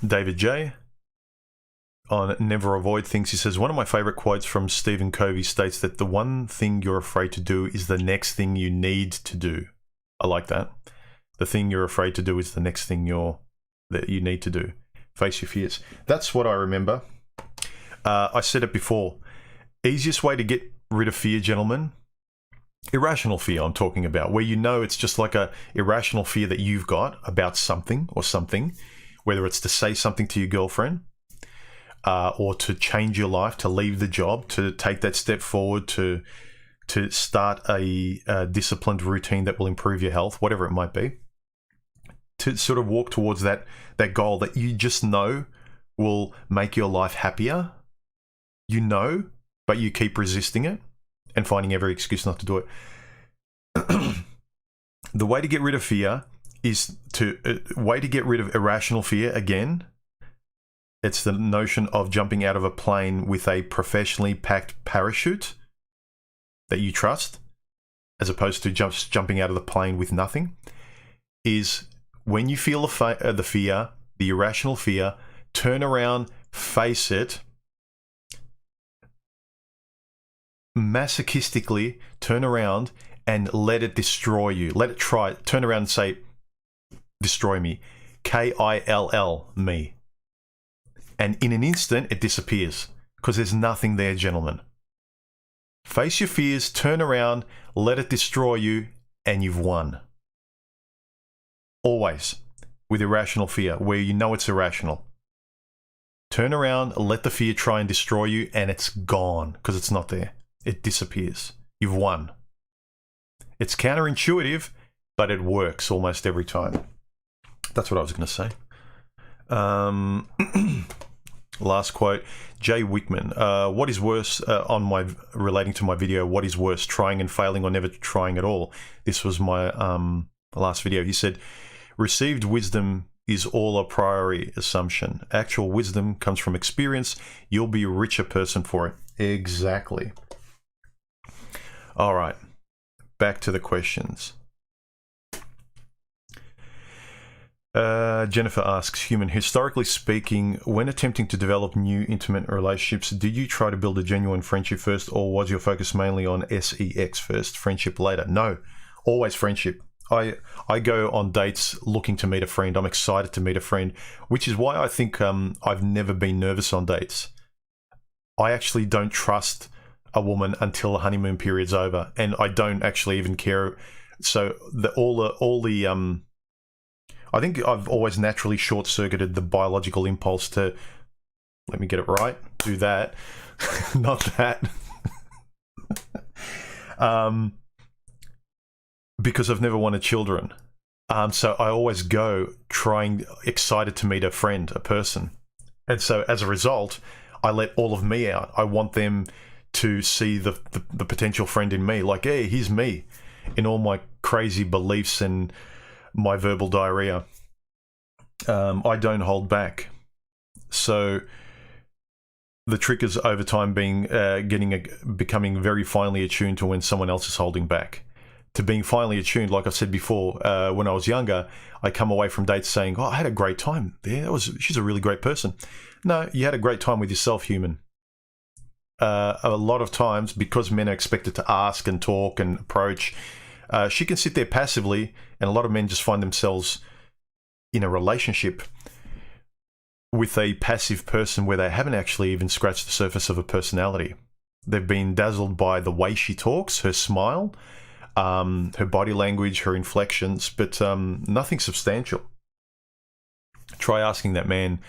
A: David J. on Never Avoid Things, he says, one of my favorite quotes from Stephen Covey states that the one thing you're afraid to do is the next thing you need to do. I like that. The thing you're afraid to do is the next thing that you need to do. Face your fears. That's what I remember. I said it before. Easiest way to get rid of fear, gentlemen. Irrational fear I'm talking about, where you know it's just like a irrational fear that you've got about something or something, whether it's to say something to your girlfriend, or to change your life, to leave the job, to take that step forward, to start a disciplined routine that will improve your health, whatever it might be. To sort of walk towards that goal that you just know will make your life happier. You know, but you keep resisting it and finding every excuse not to do it. The way to get rid of fear is way to get rid of irrational fear, again, it's the notion of jumping out of a plane with a professionally packed parachute that you trust, as opposed to just jumping out of the plane with nothing, is when you feel the fear, the irrational fear, turn around, face it, masochistically turn around and let it destroy you. Let it try. Turn around and say, destroy me. K-I-L-L, me. And in an instant, it disappears because there's nothing there, gentlemen. Face your fears, turn around, let it destroy you, and you've won. Always with irrational fear, where you know it's irrational. Turn around, let the fear try and destroy you, and it's gone because it's not there. It disappears. You've won. It's counterintuitive, but it works almost every time. That's what I was going to say. Last quote, Jay Wickman. What is worse relating to my video? What is worse, trying and failing or never trying at all? This was my last video. He said, received wisdom is all a priori assumption. Actual wisdom comes from experience. You'll be a richer person for it. Exactly. All right, back to the questions. Jennifer asks, Human, historically speaking, when attempting to develop new intimate relationships, did you try to build a genuine friendship first, or was your focus mainly on sex first, friendship later? No, always friendship. I go on dates looking to meet a friend. I'm excited to meet a friend, which is why I think I've never been nervous on dates. I actually don't trust a woman until the honeymoon period's over, and I don't actually even care. So I think I've always naturally short-circuited the biological impulse to, let me get it right, do that, not that. Because I've never wanted children. So I always go excited to meet a friend, a person. And so as a result, I let all of me out. I want them to see the potential friend in me. Like, hey, here's me in all my crazy beliefs and my verbal diarrhea. I don't hold back. So the trick is over time becoming very finely attuned to when someone else is holding back. To being finely attuned, like I said before, when I was younger, I come away from dates saying, "Oh, I had a great time there. She's a really great person." No, you had a great time with yourself, human. A lot of times, because men are expected to ask and talk and approach, she can sit there passively, and a lot of men just find themselves in a relationship with a passive person where they haven't actually even scratched the surface of a personality. They've been dazzled by the way she talks, her smile, her body language, her inflections, but nothing substantial. Try asking that man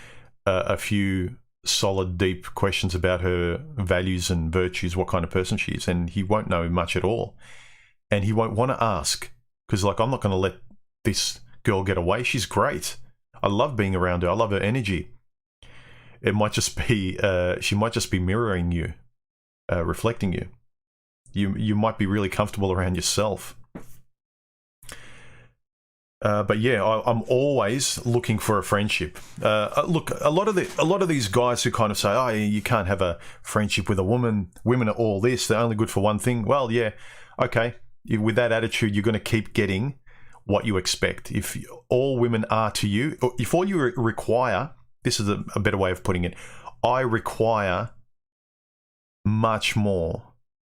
A: a few solid, deep questions about her values and virtues, what kind of person she is, and he won't know much at all. And he won't want to ask, because, like, I'm not going to let this girl get away. She's great. I love being around her. I love her energy. It might just be, she might just be mirroring you, reflecting you. You might be really comfortable around yourself. But yeah, I'm always looking for a friendship. Look, a lot of these guys who kind of say, "Oh, you can't have a friendship with a woman. Women are all this. They're only good for one thing." Well, yeah, okay. With that attitude, you're going to keep getting what you expect. If all women are to you, or if all you require, this is a better way of putting it, I require much more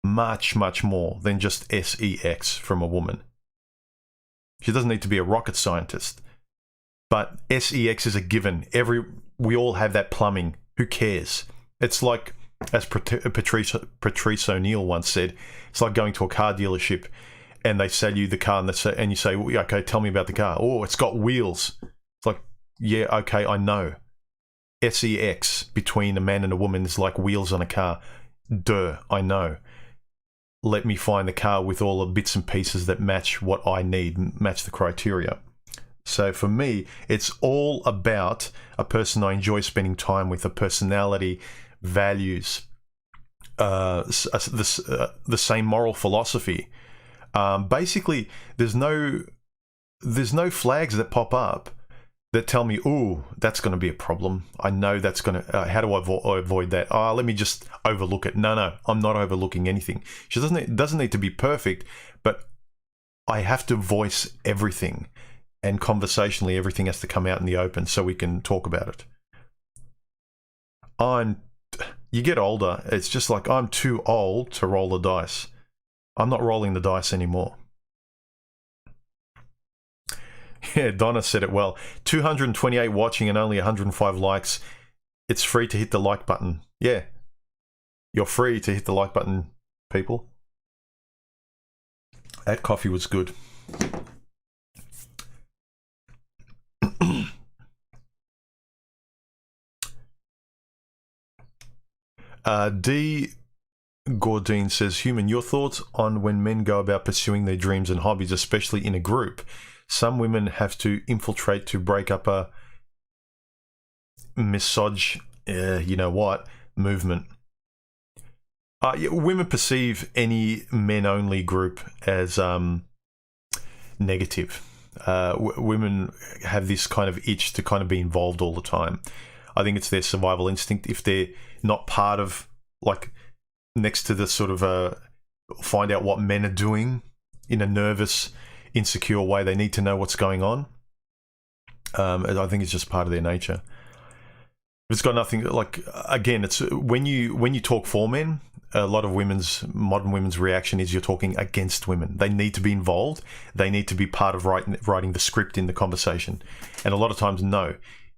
A: than just sex from a woman. She doesn't need to be a rocket scientist, but sex is a given. We all have that plumbing. Who cares? It's like, as Patrice O'Neill once said, it's like going to a car dealership and they sell you the car and you say, well, "Okay, tell me about the car." "Oh, it's got wheels." It's like, yeah, okay, I know. Sex between a man and a woman is like wheels on a car. Duh, I know. Let me find the car with all the bits and pieces that match what I need, match the criteria. So for me, it's all about a person I enjoy spending time with, a personality, values, the same moral philosophy. Basically, there's no flags that pop up that tell me, "Ooh, that's going to be a problem. I know that's going to. How do I avoid that? Let me just overlook it." No, I'm not overlooking anything. It doesn't need to be perfect, but I have to voice everything, and conversationally, everything has to come out in the open so we can talk about it. You get older. It's just like, I'm too old to roll the dice. I'm not rolling the dice anymore. Yeah, Donna said it well. 228 watching and only 105 likes. It's free to hit the like button. Yeah, you're free to hit the like button, people. That coffee was good. D. Gordine says, "Human, your thoughts on when men go about pursuing their dreams and hobbies, especially in a group? Some women have to infiltrate to break up a movement." Women perceive any men-only group as negative. Women have this kind of itch to kind of be involved all the time. I think it's their survival instinct. If they're not part of, like, next to the sort of find out what men are doing in a nervous, insecure way, they need to know what's going on. I think it's just part of their nature. It's got nothing, like, again, it's when you talk for men, a lot of modern women's reaction is you're talking against women. They need to be involved. They need to be part of writing the script in the conversation. And a lot of times, no.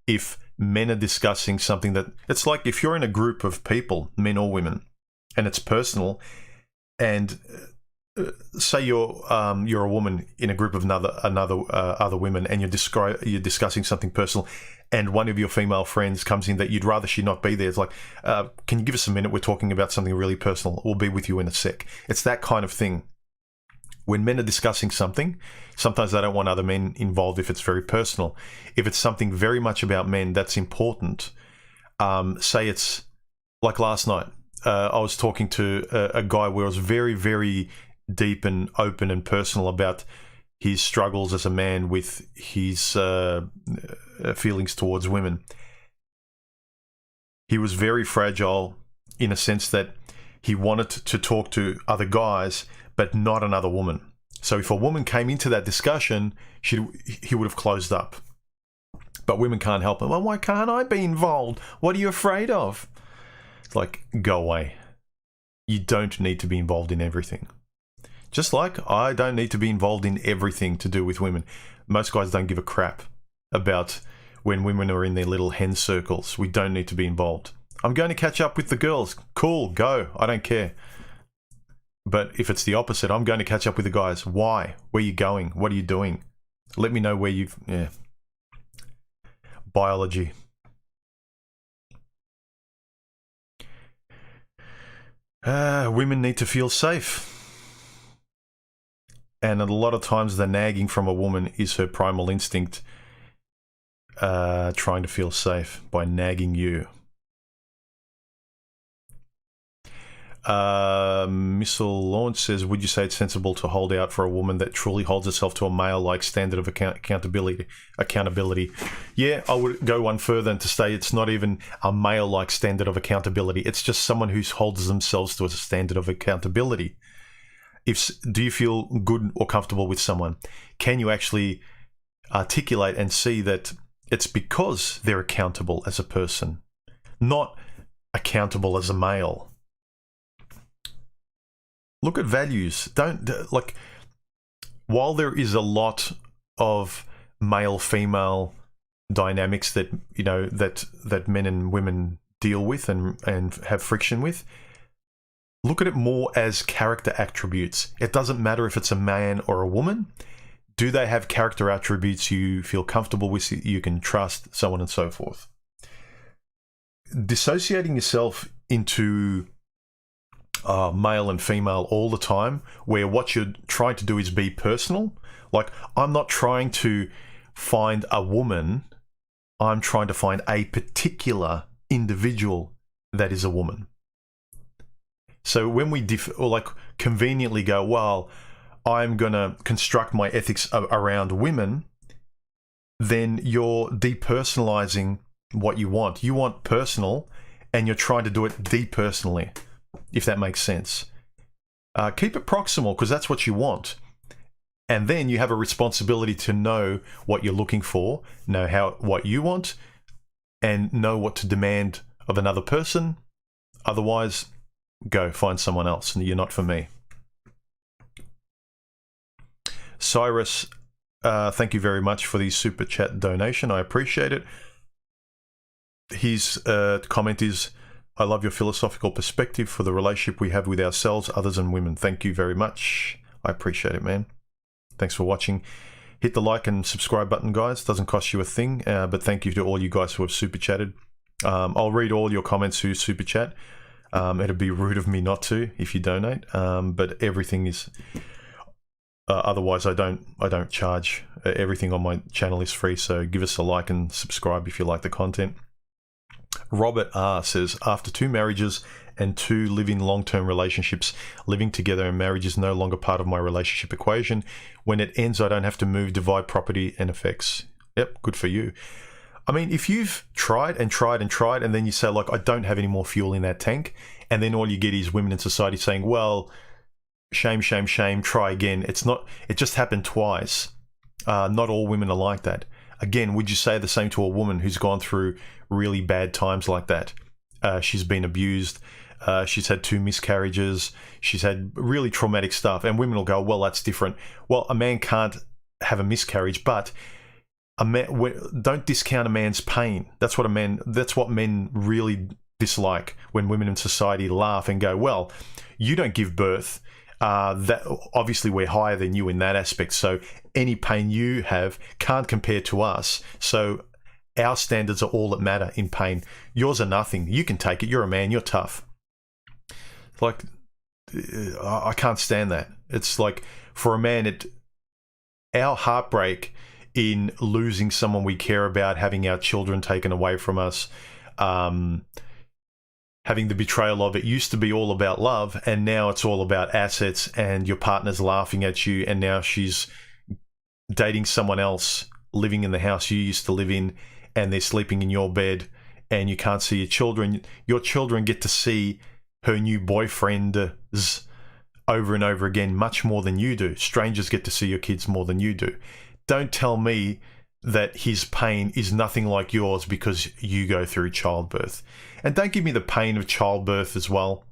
A: If men are discussing something that, it's like if you're in a group of people, men or women, and it's personal, and say you're a woman in a group of other women, and you're discussing something personal, and one of your female friends comes in that you'd rather she not be there. It's like, "Can you give us a minute? We're talking about something really personal. We'll be with you in a sec." It's that kind of thing. When men are discussing something, sometimes they don't want other men involved if it's very personal. If it's something very much about men that's important, say it's like last night. I was talking to a guy where I was very, very deep and open and personal about his struggles as a man with his feelings towards women. He was very fragile in a sense that he wanted to talk to other guys, but not another woman. So if a woman came into that discussion, he would have closed up. But women can't help it. Well, why can't I be involved? What are you afraid of? It's like, go away. You don't need to be involved in everything. Just like I don't need to be involved in everything to do with women. Most guys don't give a crap about when women are in their little hen circles. We don't need to be involved. I'm going to catch up with the girls. Cool, go. I don't care. But if it's the opposite, I'm going to catch up with the guys. Why? Where are you going? What are you doing? Let me know where you've... Yeah. Biology. Women need to feel safe. And a lot of times the nagging from a woman is her primal instinct trying to feel safe by nagging you. Missile Launch says, would you say it's sensible to hold out for a woman that truly holds herself to a male-like standard of accountability? Yeah, I would go one further and to say it's not even a male-like standard of accountability. It's just someone who holds themselves to a standard of accountability. Do you feel good or comfortable with someone? Can you actually articulate and see that it's because they're accountable as a person, not accountable as a male? Look at values. Like, while there is a lot of male-female dynamics that, you know, that men and women deal with and have friction with, look at it more as character attributes. It doesn't matter if it's a man or a woman. Do they have character attributes you feel comfortable with, you can trust, so on and so forth? Dissociating yourself into male and female all the time, where what you're trying to do is be personal. Like, I'm not trying to find a woman, I'm trying to find a particular individual that is a woman. So when we conveniently go, well, I'm going to construct my ethics around women, then you're depersonalizing what you want. You want personal, and you're trying to do it depersonally, if that makes sense. Keep it proximal, because that's what you want. And then you have a responsibility to know what you're looking for, know what you want, and know what to demand of another person. Otherwise, go find someone else, and you're not for me. Cyrus, thank you very much for the super chat donation. I appreciate it. His comment is, I love your philosophical perspective for the relationship we have with ourselves, others, and women. Thank you very much. I appreciate it, man. Thanks for watching. Hit the like and subscribe button, guys. Doesn't cost you a thing, but thank you to all you guys who have super chatted. I'll read all your comments who super chat. It'd be rude of me not to if you donate, but everything is... otherwise, I don't charge. Everything on my channel is free, so give us a like and subscribe if you like the content. Robert R says, after 2 marriages and 2 living long-term relationships, living together and marriage is no longer part of my relationship equation. When it ends, I don't have to move, divide property and effects. Yep, good for you. I mean, if you've tried and tried and tried, and then you say, like, I don't have any more fuel in that tank, and then all you get is women in society saying, well, shame, shame, shame, try again. It just happened twice. Not all women are like that. Again, would you say the same to a woman who's gone through really bad times like that? She's been abused. She's had 2 miscarriages. She's had really traumatic stuff. And women will go, well, that's different. Well, a man can't have a miscarriage, but don't discount a man's pain. That's what men really dislike, when women in society laugh and go, well, you don't give birth. That obviously we're higher than you in that aspect, so any pain you have can't compare to us, so our standards are all that matter in pain. Yours are nothing. You can take it. You're a man. You're tough. Like, I can't stand that. It's like, for a man, our heartbreak in losing someone we care about, having our children taken away from us, having the betrayal of it used to be all about love, and now it's all about assets, and your partner's laughing at you, and now she's dating someone else, living in the house you used to live in, and they're sleeping in your bed, and you can't see your children. Your children get to see her new boyfriends over and over again, much more than you do. Strangers get to see your kids more than you do. Don't tell me that his pain is nothing like yours because you go through childbirth. And don't give me the pain of childbirth as well.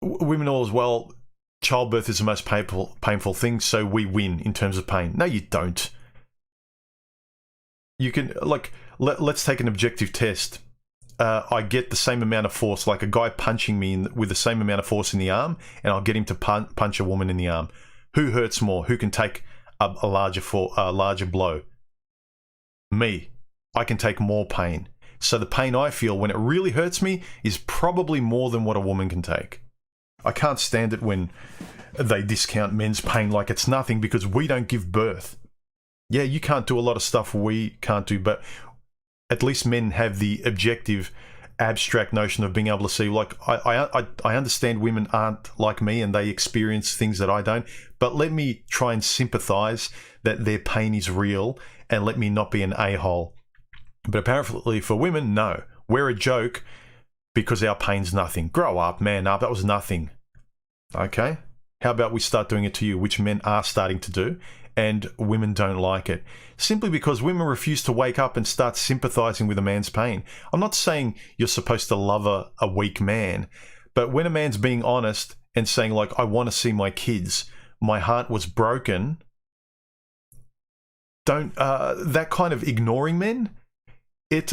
A: Women all as well, childbirth is the most painful thing, so we win in terms of pain. No, you don't. You can, like, let's take an objective test. I get the same amount of force, like a guy punching me with the same amount of force in the arm, and I'll get him to punch a woman in the arm. Who hurts more? Who can take a larger blow? Me. I can take more pain. So the pain I feel when it really hurts me is probably more than what a woman can take. I can't stand it when they discount men's pain like it's nothing because we don't give birth. Yeah, you can't do a lot of stuff we can't do, but at least men have the objective, abstract notion of being able to see, like, I understand women aren't like me and they experience things that I don't, but let me try and sympathize that their pain is real and let me not be an a-hole. But apparently for women, no. We're a joke because our pain's nothing. Grow up, man up. That was nothing. Okay? How about we start doing it to you, which men are starting to do, and women don't like it. Simply because women refuse to wake up and start sympathizing with a man's pain. I'm not saying you're supposed to love a weak man, but when a man's being honest and saying, like, I want to see my kids, my heart was broken, don't, that kind of ignoring men, it's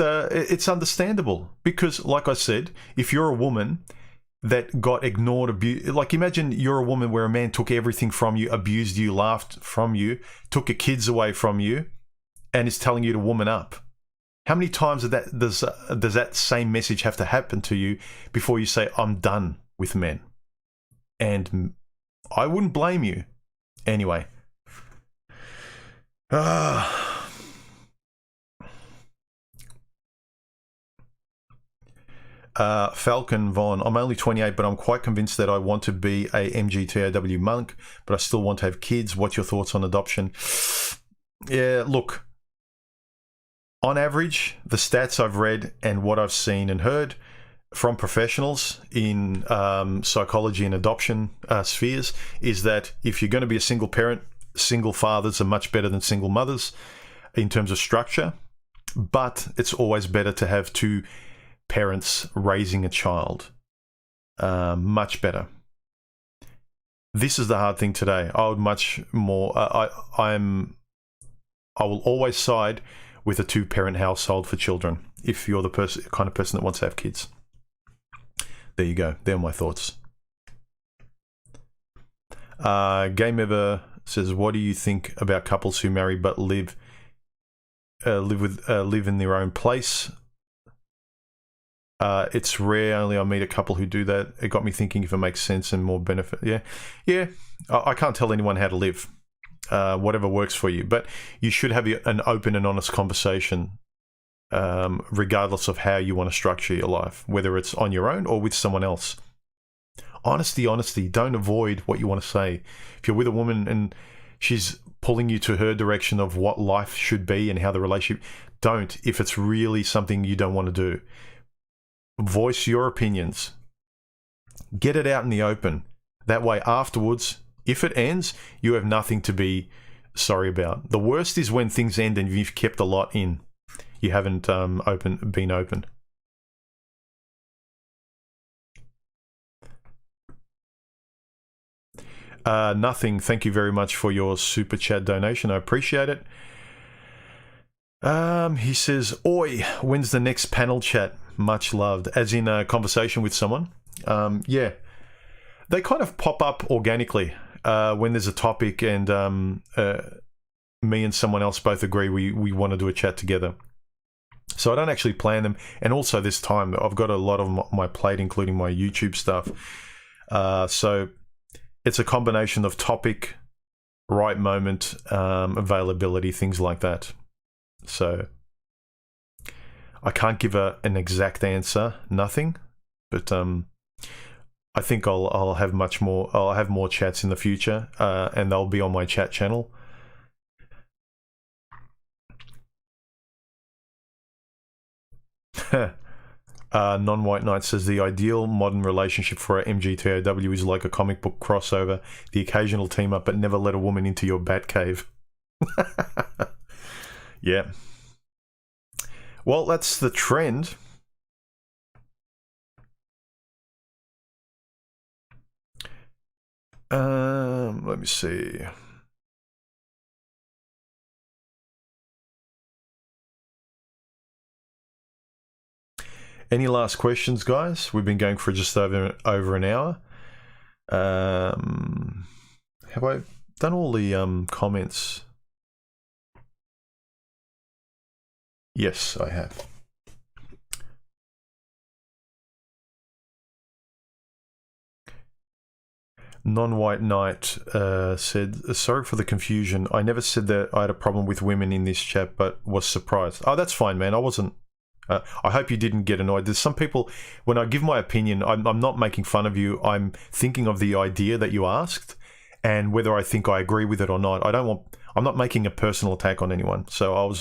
A: understandable. Because, like I said, if you're a woman that got ignored, abused, like imagine you're a woman where a man took everything from you, abused you, laughed from you, took your kids away from you, and is telling you to woman up. How many times does that same message have to happen to you before you say, I'm done with men? And I wouldn't blame you. Anyway. Falcon Vaughn, I'm only 28, but I'm quite convinced that I want to be a MGTOW monk, but I still want to have kids. What's your thoughts on adoption? Yeah, look, on average, the stats I've read and what I've seen and heard from professionals in psychology and adoption spheres is that if you're going to be a single parent, single fathers are much better than single mothers in terms of structure, but it's always better to have two parents raising a child. Much better. This is the hard thing today. I would much more. I will always side with a two-parent household for children. If you're the kind of person that wants to have kids. There you go. There are my thoughts. Game Ever says, "What do you think about couples who marry but live in their own place?" It's rare. Only I meet a couple who do that. It got me thinking if it makes sense and more benefit. Yeah. I can't tell anyone how to live. Whatever works for you, but you should have an open and honest conversation, regardless of how you want to structure your life, whether it's on your own or with someone else. Honesty. Don't avoid what you want to say. If you're with a woman and she's pulling you to her direction of what life should be and how the relationship, don't. If it's really something you don't want to do, voice your opinions. Get it out in the open. That way afterwards, if it ends, you have nothing to be sorry about. The worst is when things end and you've kept a lot in. You haven't been open. Nothing. Thank you very much for your super chat donation. I appreciate it. He says, "Oi, when's the next panel chat? Much loved." As in a conversation with someone. Yeah. They kind of pop up organically when there's a topic and me and someone else both agree we want to do a chat together. So I don't actually plan them. And also this time, I've got a lot of my plate, including my YouTube stuff. So it's a combination of topic, right moment, availability, things like that. So I can't give an exact answer, nothing, but I think I'll have much more. I'll have more chats in the future, and they'll be on my chat channel. Non-White Knight says the ideal modern relationship for a MGTOW is like a comic book crossover, the occasional team up, but never let a woman into your bat cave. Yeah. Well, that's the trend. Let me see. Any last questions, guys? We've been going for just over an hour. Have I done all the comments? Yes, I have. Non-White Knight said, sorry for the confusion. I never said that I had a problem with women in this chat, but was surprised. Oh, that's fine, man. I wasn't. I hope you didn't get annoyed. There's some people, when I give my opinion, I'm not making fun of you. I'm thinking of the idea that you asked and whether I think I agree with it or not. I'm not making a personal attack on anyone. So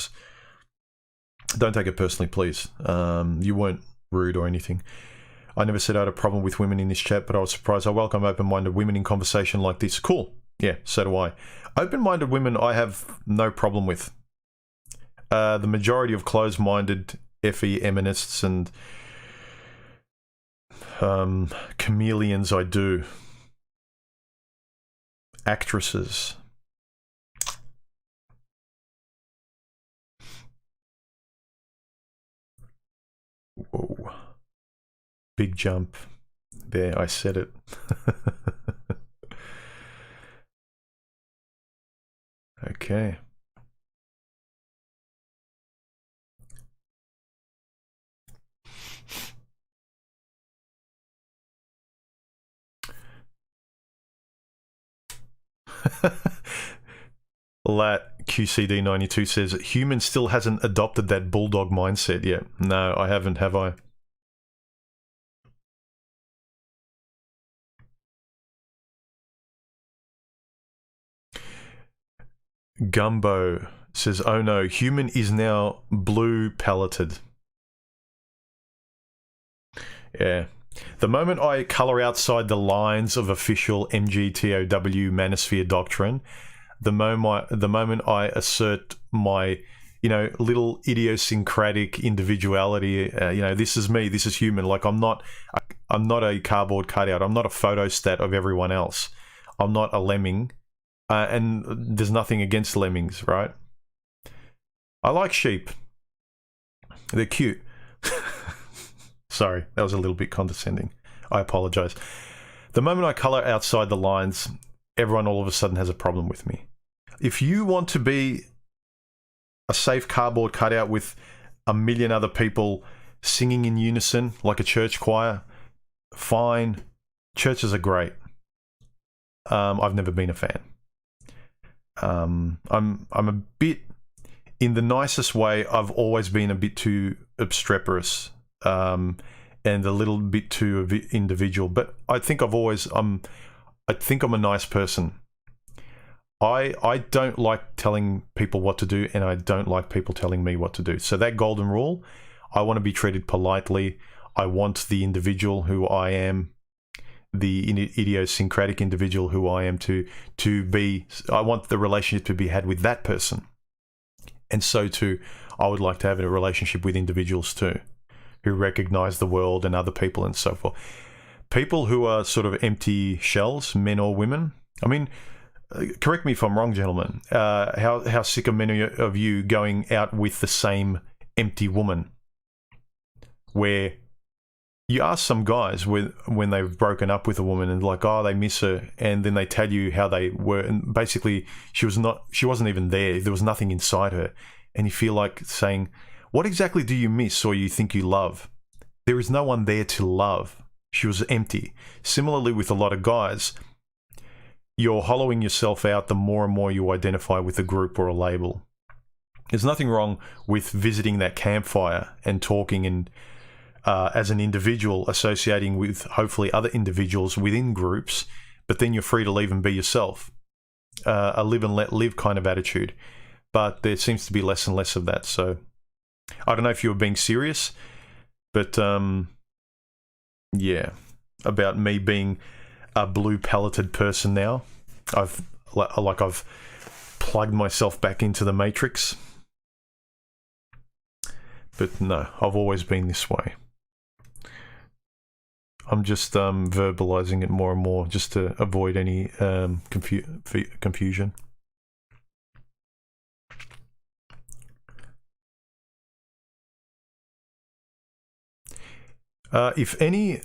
A: don't take it personally, please. You weren't rude or anything. I never said I had a problem with women in this chat, but I was surprised. I welcome open-minded women in conversation like this. Cool. Yeah, so do I. Open-minded women I have no problem with. The majority of closed-minded feminists and chameleons I do. Actresses. Whoa. Big jump. There, I said it. Okay. Lat QCD92 says, human still hasn't adopted that bulldog mindset yet. No, I haven't, have I? Gumbo says, oh no, human is now blue palleted. Yeah. The moment I colour outside the lines of official MGTOW manosphere doctrine, the moment I assert my, little idiosyncratic individuality, this is me, this is human. Like I'm not a cardboard cutout. I'm not a photostat of everyone else. I'm not a lemming. And there's nothing against lemmings, right? I like sheep. They're cute. Sorry, that was a little bit condescending. I apologize. The moment I colour outside the lines, everyone all of a sudden has a problem with me. If you want to be a safe cardboard cutout with a million other people singing in unison like a church choir, fine. Churches are great. I've never been a fan. I'm a bit, in the nicest way, I've always been a bit too obstreperous, and a little bit too individual, but I think I'm a nice person. I don't like telling people what to do, and I don't like people telling me what to do. So that golden rule, I want to be treated politely. I want the individual who I am, the idiosyncratic individual who I am to be, I want the relationship to be had with that person. And so too, I would like to have a relationship with individuals too, who recognize the world and other people and so forth. People who are sort of empty shells, men or women. I mean, correct me if I'm wrong, gentlemen. How sick are many of you going out with the same empty woman? Where you ask some guys when they've broken up with a woman and like, oh, they miss her, and then they tell you how they were, and basically she wasn't even there. There was nothing inside her, and you feel like saying, what exactly do you miss or you think you love? There is no one there to love. She was empty. Similarly with a lot of guys, you're hollowing yourself out the more and more you identify with a group or a label. There's nothing wrong with visiting that campfire and talking and as an individual associating with hopefully other individuals within groups, but then you're free to leave and be yourself. A live and let live kind of attitude. But there seems to be less and less of that. So I don't know if you were being serious, but yeah, about me being a blue palleted person now. I've plugged myself back into the matrix. But no, I've always been this way. I'm just verbalizing it more and more just to avoid any confusion. If any,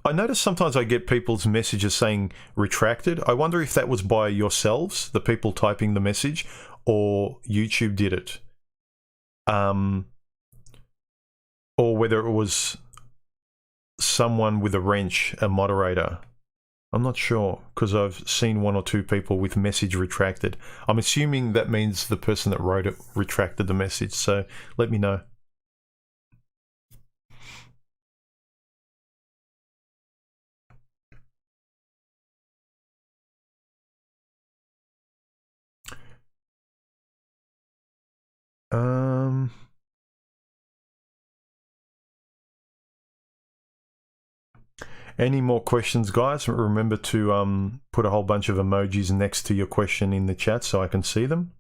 A: I notice sometimes I get people's messages saying retracted. I wonder if that was by yourselves, the people typing the message, or YouTube did it. Or whether it was someone with a wrench, a moderator. I'm not sure, because I've seen one or two people with message retracted. I'm assuming that means the person that wrote it retracted the message, so let me know. Any more questions, guys? Remember to put a whole bunch of emojis next to your question in the chat so I can see them.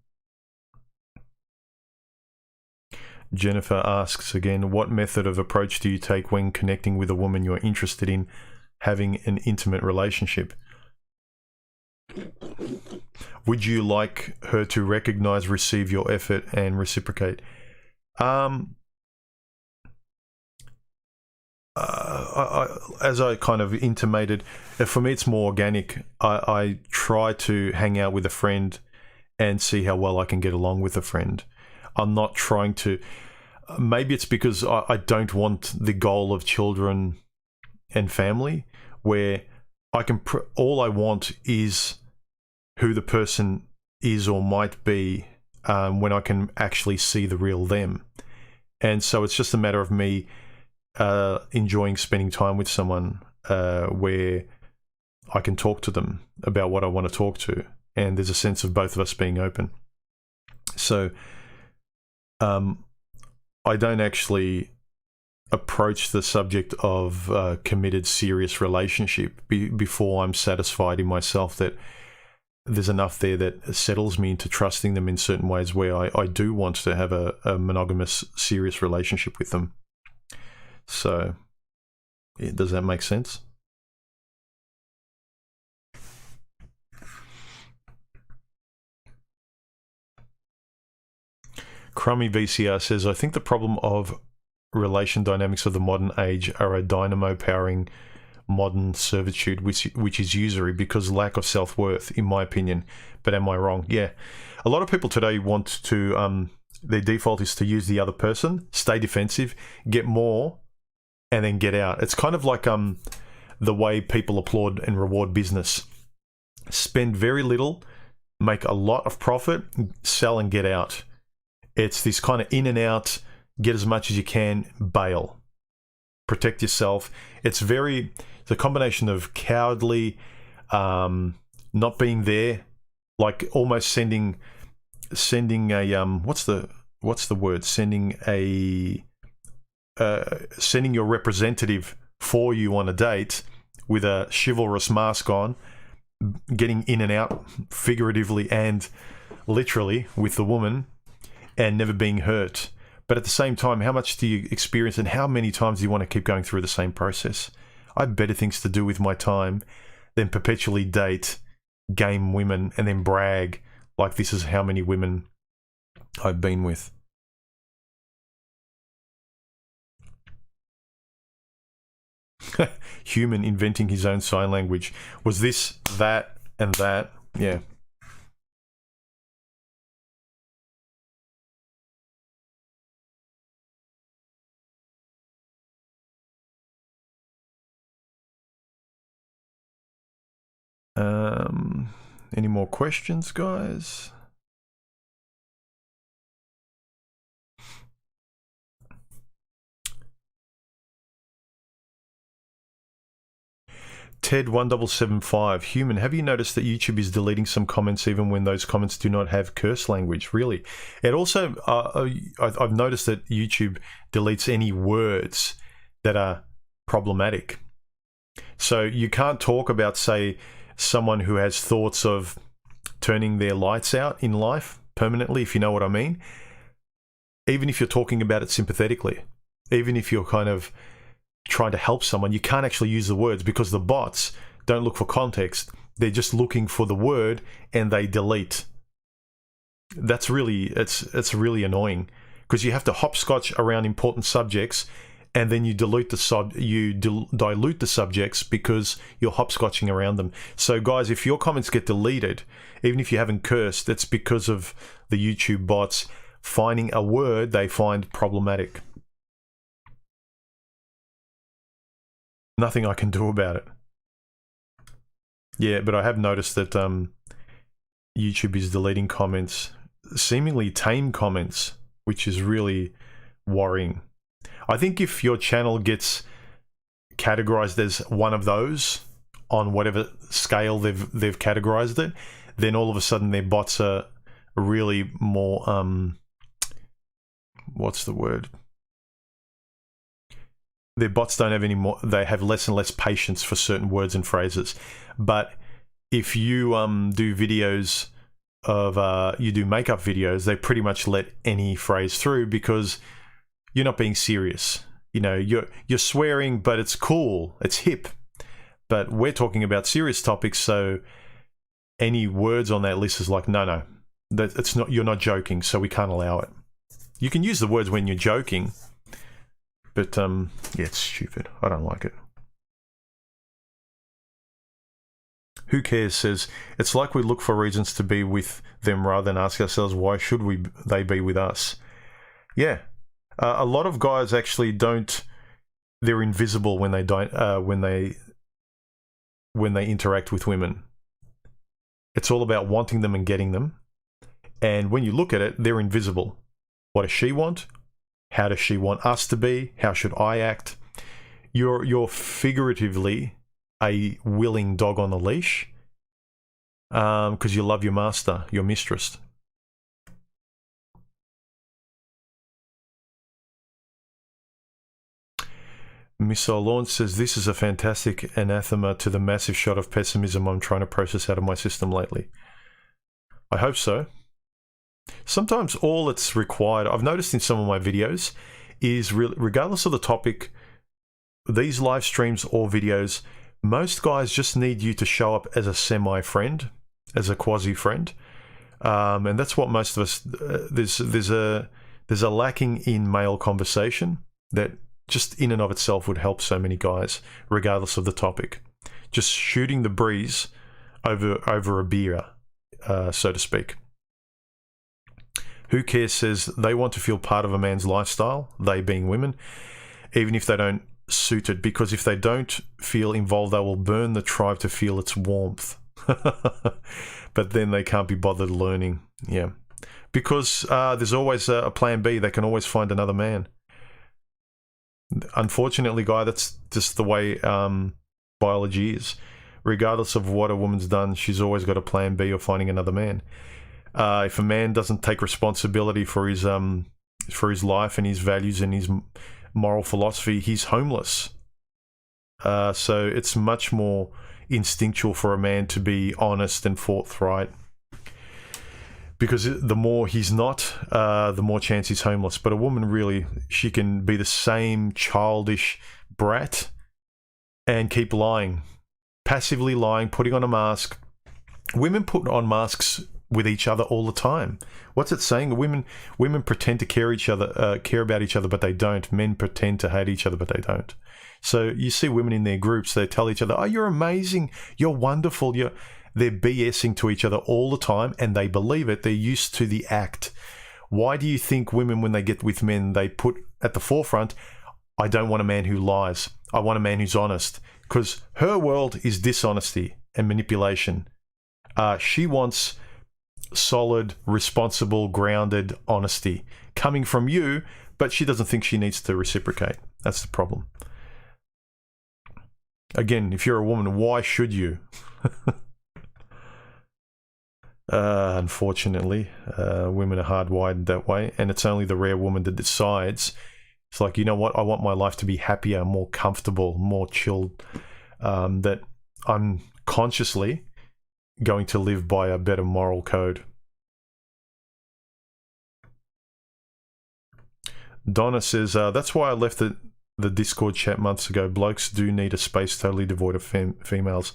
A: Jennifer asks again, what method of approach do you take when connecting with a woman you're interested in having an intimate relationship? Would you like her to recognize, receive your effort, and reciprocate? As I kind of intimated, for me it's more organic. I try to hang out with a friend and see how well I can get along with a friend. I'm not trying to... Maybe it's because I don't want the goal of children and family, where I can... all I want is who the person is or might be when I can actually see the real them. And so it's just a matter of me enjoying spending time with someone where I can talk to them about what I want to talk to, and there's a sense of both of us being open. So I don't actually approach the subject of committed serious relationship before I'm satisfied in myself that there's enough there that settles me into trusting them in certain ways where I do want to have a monogamous serious relationship with them. So, yeah, does that make sense? Crummy VCR says, I think the problem of relation dynamics of the modern age are a dynamo powering modern servitude, which is usury because lack of self-worth, in my opinion. But am I wrong? Yeah. A lot of people today want to, their default is to use the other person, stay defensive, get more, and then get out. It's kind of like the way people applaud and reward business. Spend very little, make a lot of profit, sell and get out. It's this kind of in and out, get as much as you can, bail. Protect yourself. It's a combination of cowardly, not being there, like almost sending a what's the word? Sending your representative for you on a date with a chivalrous mask on, getting in and out figuratively and literally with the woman, and never being hurt. But at the same time, how much do you experience and how many times do you want to keep going through the same process? I have better things to do with my time than perpetually date, game women, and then brag like this is how many women I've been with. Human inventing his own sign language. Was this, that, and that? Yeah. Any more questions, guys? Ted1775, human, have you noticed that YouTube is deleting some comments even when those comments do not have curse language? Really? It also, I've noticed that YouTube deletes any words that are problematic. So you can't talk about, say, someone who has thoughts of turning their lights out in life permanently, if you know what I mean. Even if you're talking about it sympathetically, even if you're kind of trying to help someone, you can't actually use the words because the bots don't look for context. They're just looking for the word and they delete. That's really, it's really annoying because you have to hopscotch around important subjects and then you dilute the subjects because you're hopscotching around them. So guys, if your comments get deleted, even if you haven't cursed, that's because of the YouTube bots finding a word they find problematic. Nothing I can do about it. Yeah, but I have noticed that YouTube is deleting comments, seemingly tame comments, which is really worrying. I think if your channel gets categorized as one of those on whatever scale they've categorized it, then all of a sudden their bots are really more what's the word? Their bots don't have any more, they have less and less patience for certain words and phrases. But if you do videos of, you do makeup videos, they pretty much let any phrase through because you're not being serious. You know, you're swearing, but it's cool, it's hip. But we're talking about serious topics, so any words on that list is like, no, it's not, you're not joking, so we can't allow it. You can use the words when you're joking, but yeah, it's stupid. I don't like it. Who cares says, it's like we look for reasons to be with them rather than ask ourselves, why should they be with us? Yeah. A lot of guys actually don't, they're invisible when they don't, when they interact with women. It's all about wanting them and getting them. And when you look at it, they're invisible. What does she want? How does she want us to be? How should I act? You're figuratively a willing dog on the leash because you love your master, your mistress. Missile Launch says, this is a fantastic anathema to the massive shot of pessimism I'm trying to process out of my system lately. I hope so. Sometimes all it's required, I've noticed in some of my videos, is regardless of the topic, these live streams or videos, most guys just need you to show up as a semi-friend, as a quasi-friend. And that's what most of us, there's a lacking in male conversation that just in and of itself would help so many guys, regardless of the topic. Just shooting the breeze over a beer, so to speak. Who cares says they want to feel part of a man's lifestyle, they being women, even if they don't suit it, because if they don't feel involved, they will burn the tribe to feel its warmth. But then they can't be bothered learning. Yeah. Because there's always a plan B. They can always find another man. Unfortunately, guy, that's just the way biology is. Regardless of what a woman's done, she's always got a plan B or finding another man. If a man doesn't take responsibility for his life and his values and his moral philosophy, he's homeless. So it's much more instinctual for a man to be honest and forthright. Because the more he's not, the more chance he's homeless. But a woman, really, she can be the same childish brat and keep lying. Passively lying, putting on a mask. Women put on masks with each other all the time. What's it saying? Women pretend to care about each other, but they don't. Men pretend to hate each other, but they don't. So you see women in their groups, they tell each other, oh, you're amazing, you're wonderful, they're BSing to each other all the time, and they believe it. They're used to the act. Why do you think women, when they get with men, they put at the forefront, I don't want a man who lies. I want a man who's honest. Because her world is dishonesty and manipulation. She wants solid, responsible, grounded honesty coming from you, but she doesn't think she needs to reciprocate. That's the problem. Again, if you're a woman, why should you? Unfortunately, women are hardwired that way, and it's only the rare woman that decides. It's like, you know what? I want my life to be happier, more comfortable, more chilled. That I'm consciously going to live by a better moral code. Donna says, that's why I left the Discord chat months ago. Blokes do need a space totally devoid of females.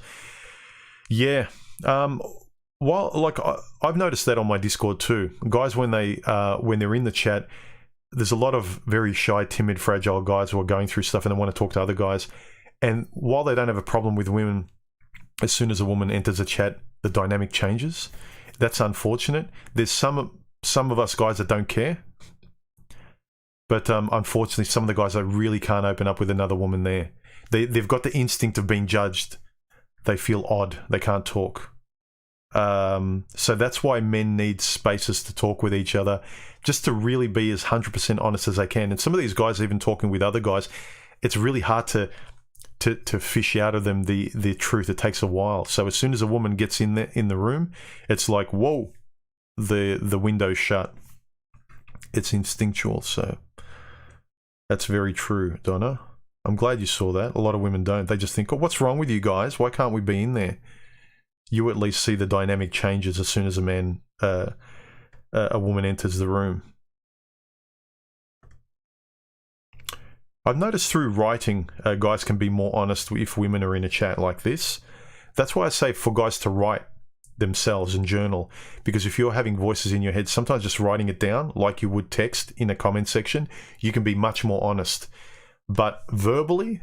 A: Yeah. Well, like I've noticed that on my Discord too. Guys, when they're in the chat, there's a lot of very shy, timid, fragile guys who are going through stuff and they want to talk to other guys. And while they don't have a problem with women, as soon as a woman enters a chat, the dynamic changes. That's unfortunate. There's some of us guys that don't care. But unfortunately, some of the guys that really can't open up with another woman there. They've got the instinct of being judged. They feel odd. They can't talk. So that's why men need spaces to talk with each other, just to really be as 100% honest as they can. And some of these guys, even talking with other guys, it's really hard to fish out of them the truth. It takes a while. So as soon as a woman gets in the room, it's like, whoa, the window's shut. It's instinctual. So that's very true, Donna. I'm glad you saw that. A lot of women don't. They just think, oh, what's wrong with you guys? Why can't we be in there? You at least see the dynamic changes as soon as a woman enters the room. I've noticed through writing, guys can be more honest if women are in a chat like this. That's why I say for guys to write themselves and journal, because if you're having voices in your head, sometimes just writing it down like you would text in a comment section, you can be much more honest. But verbally,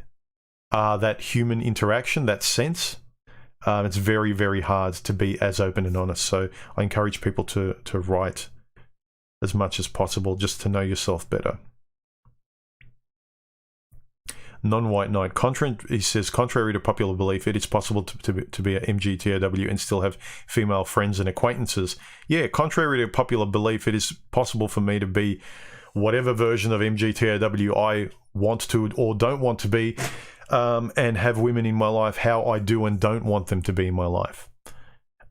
A: that human interaction, that sense, it's very, very hard to be as open and honest. So I encourage people to write as much as possible just to know yourself better. Non-white knight. He says, contrary to popular belief, it is possible to be a MGTOW and still have female friends and acquaintances. Yeah, contrary to popular belief, it is possible for me to be whatever version of MGTOW I want to or don't want to be, and have women in my life how I do and don't want them to be in my life.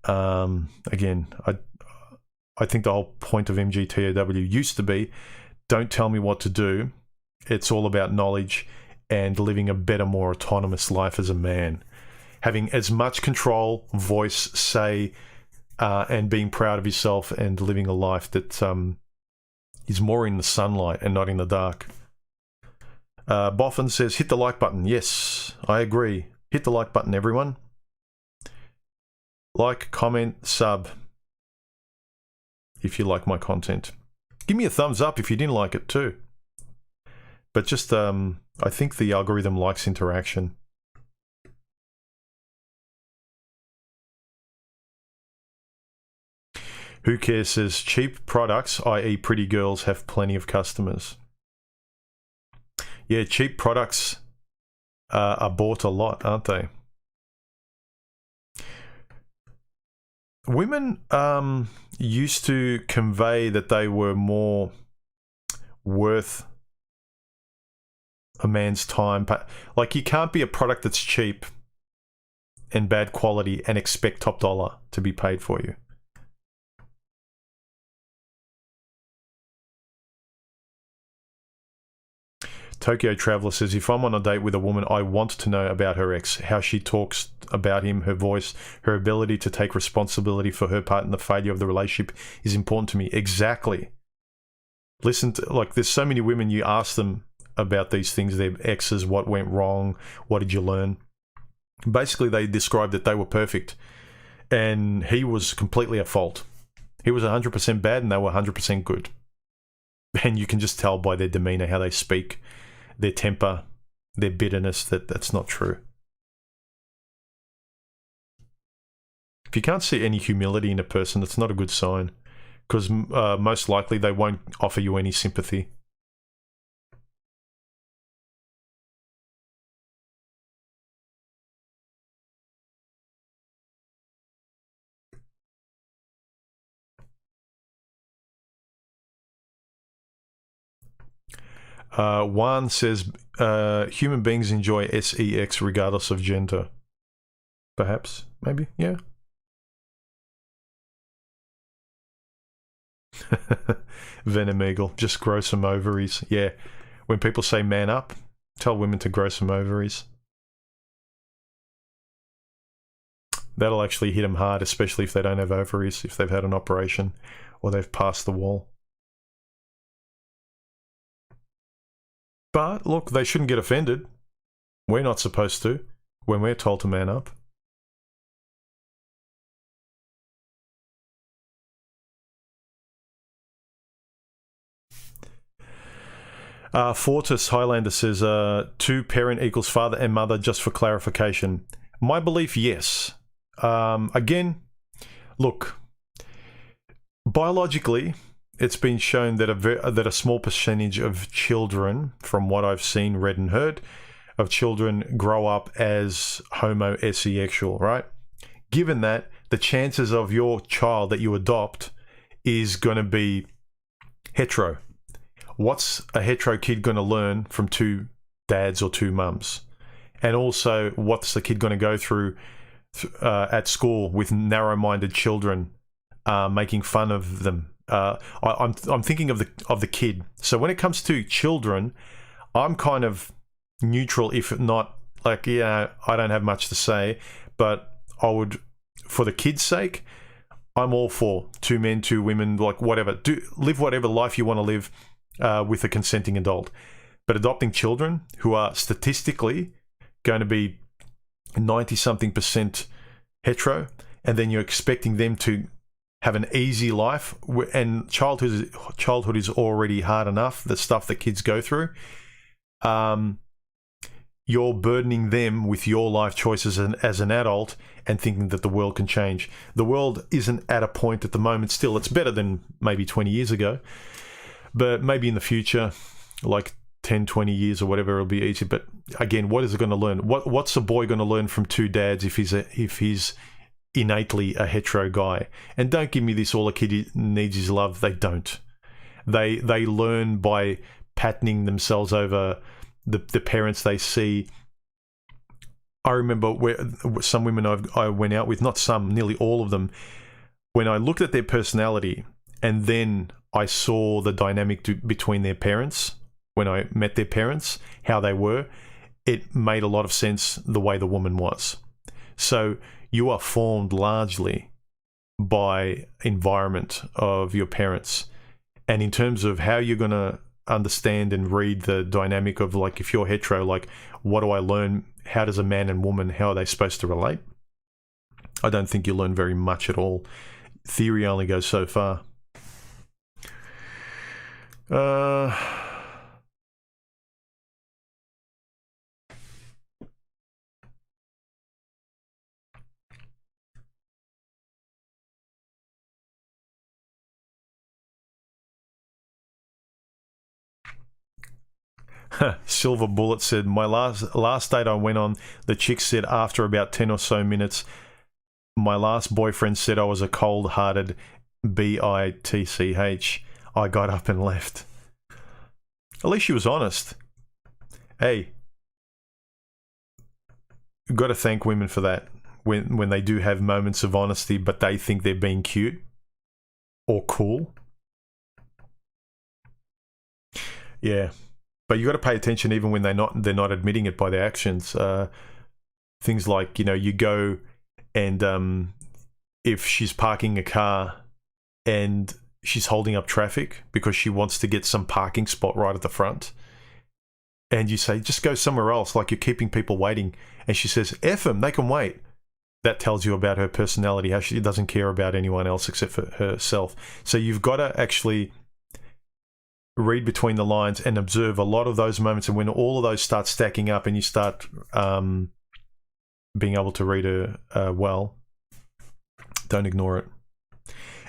A: Again, I think the whole point of MGTOW used to be, don't tell me what to do. It's all about knowledge and living a better, more autonomous life as a man. Having as much control, voice, say, and being proud of yourself and living a life that is more in the sunlight and not in the dark. Boffin says, hit the like button. Yes, I agree. Hit the like button, everyone. Like, comment, sub, if you like my content. Give me a thumbs up if you didn't like it too. But just, I think the algorithm likes interaction. Who cares says, cheap products, i.e. pretty girls, have plenty of customers. Yeah, cheap products are bought a lot, aren't they? Women used to convey that they were more worth a man's time. Like, you can't be a product that's cheap and bad quality and expect top dollar to be paid for you. Tokyo Traveler says, if I'm on a date with a woman, I want to know about her ex, how she talks about him, her voice, her ability to take responsibility for her part in the failure of the relationship is important to me. Exactly. Listen to, like, there's so many women, you ask them about these things, their exes, what went wrong, what did you learn? Basically, they described that they were perfect and he was completely at fault. He was 100% bad and they were 100% good. And you can just tell by their demeanor, how they speak, their temper, their bitterness, that that's not true. If you can't see any humility in a person, it's not a good sign, because most likely they won't offer you any sympathy. Juan says, human beings enjoy sex regardless of gender. Perhaps, maybe, yeah. Venom Eagle, just grow some ovaries. Yeah, when people say man up, tell women to grow some ovaries. That'll actually hit them hard, especially if they don't have ovaries, if they've had an operation or they've passed the wall. But look, they shouldn't get offended. We're not supposed to when we're told to man up. Fortis Highlander says, two parent equals father and mother, just for clarification. My belief, yes. Again, look, biologically, it's been shown that a small percentage of children, from what I've seen, read and heard, of children grow up as homosexual, right? Given that, the chances of your child that you adopt is going to be hetero. What's a hetero kid going to learn from two dads or two mums? And also, what's the kid going to go through at school with narrow-minded children making fun of them? I'm thinking of the kid. So when it comes to children, I'm kind of neutral, if not, like, yeah, I don't have much to say, but I would, for the kid's sake, I'm all for two men, two women, like whatever. Live whatever life you want to live with a consenting adult. But adopting children who are statistically going to be 90-something% hetero, and then you're expecting them to have an easy life, and childhood is already hard enough, the stuff that kids go through. You're burdening them with your life choices as an adult and thinking that the world can change. The world isn't at a point at the moment. Still, it's better than maybe 20 years ago. But maybe in the future, like 10, 20 years or whatever, it'll be easy. But again, what is it going to learn? What's a boy going to learn from two dads if he's innately a hetero guy? And don't give me this, all a kid needs is love. They don't. They learn by patterning themselves over the parents they see. I remember some women I went out with, not some, nearly all of them, when I looked at their personality and then I saw the dynamic between their parents, when I met their parents, how they were, it made a lot of sense the way the woman was. So you are formed largely by environment of your parents. And in terms of how you're going to understand and read the dynamic of, like, if you're hetero, like, what do I learn? How does a man and woman, how are they supposed to relate? I don't think you learn very much at all. Theory only goes so far. Silver Bullet said, my last date I went on, the chick said after about 10 or so minutes, my last boyfriend said I was a cold-hearted bitch. I got up and left. At least she was honest. Hey, you've got to thank women for that. When they do have moments of honesty, but they think they're being cute or cool. Yeah. But you got to pay attention even when they're not admitting it by their actions. Things like, you go and if she's parking a car and she's holding up traffic because she wants to get some parking spot right at the front, and you say, just go somewhere else, like you're keeping people waiting, and she says, F them, they can wait. That tells you about her personality, how she doesn't care about anyone else except for herself. So you've got to actually read between the lines and observe a lot of those moments, and when all of those start stacking up and you start being able to read her well, don't ignore it.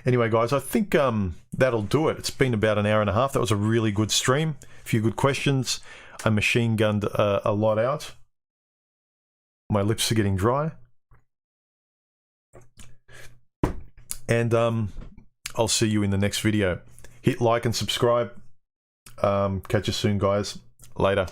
A: Anyway, guys, I think that'll do it. It's been about an hour and a half. That was a really good stream. A few good questions. I machine gunned a lot out. My lips are getting dry. And I'll see you in the next video. Hit like and subscribe. Catch you soon, guys. Later.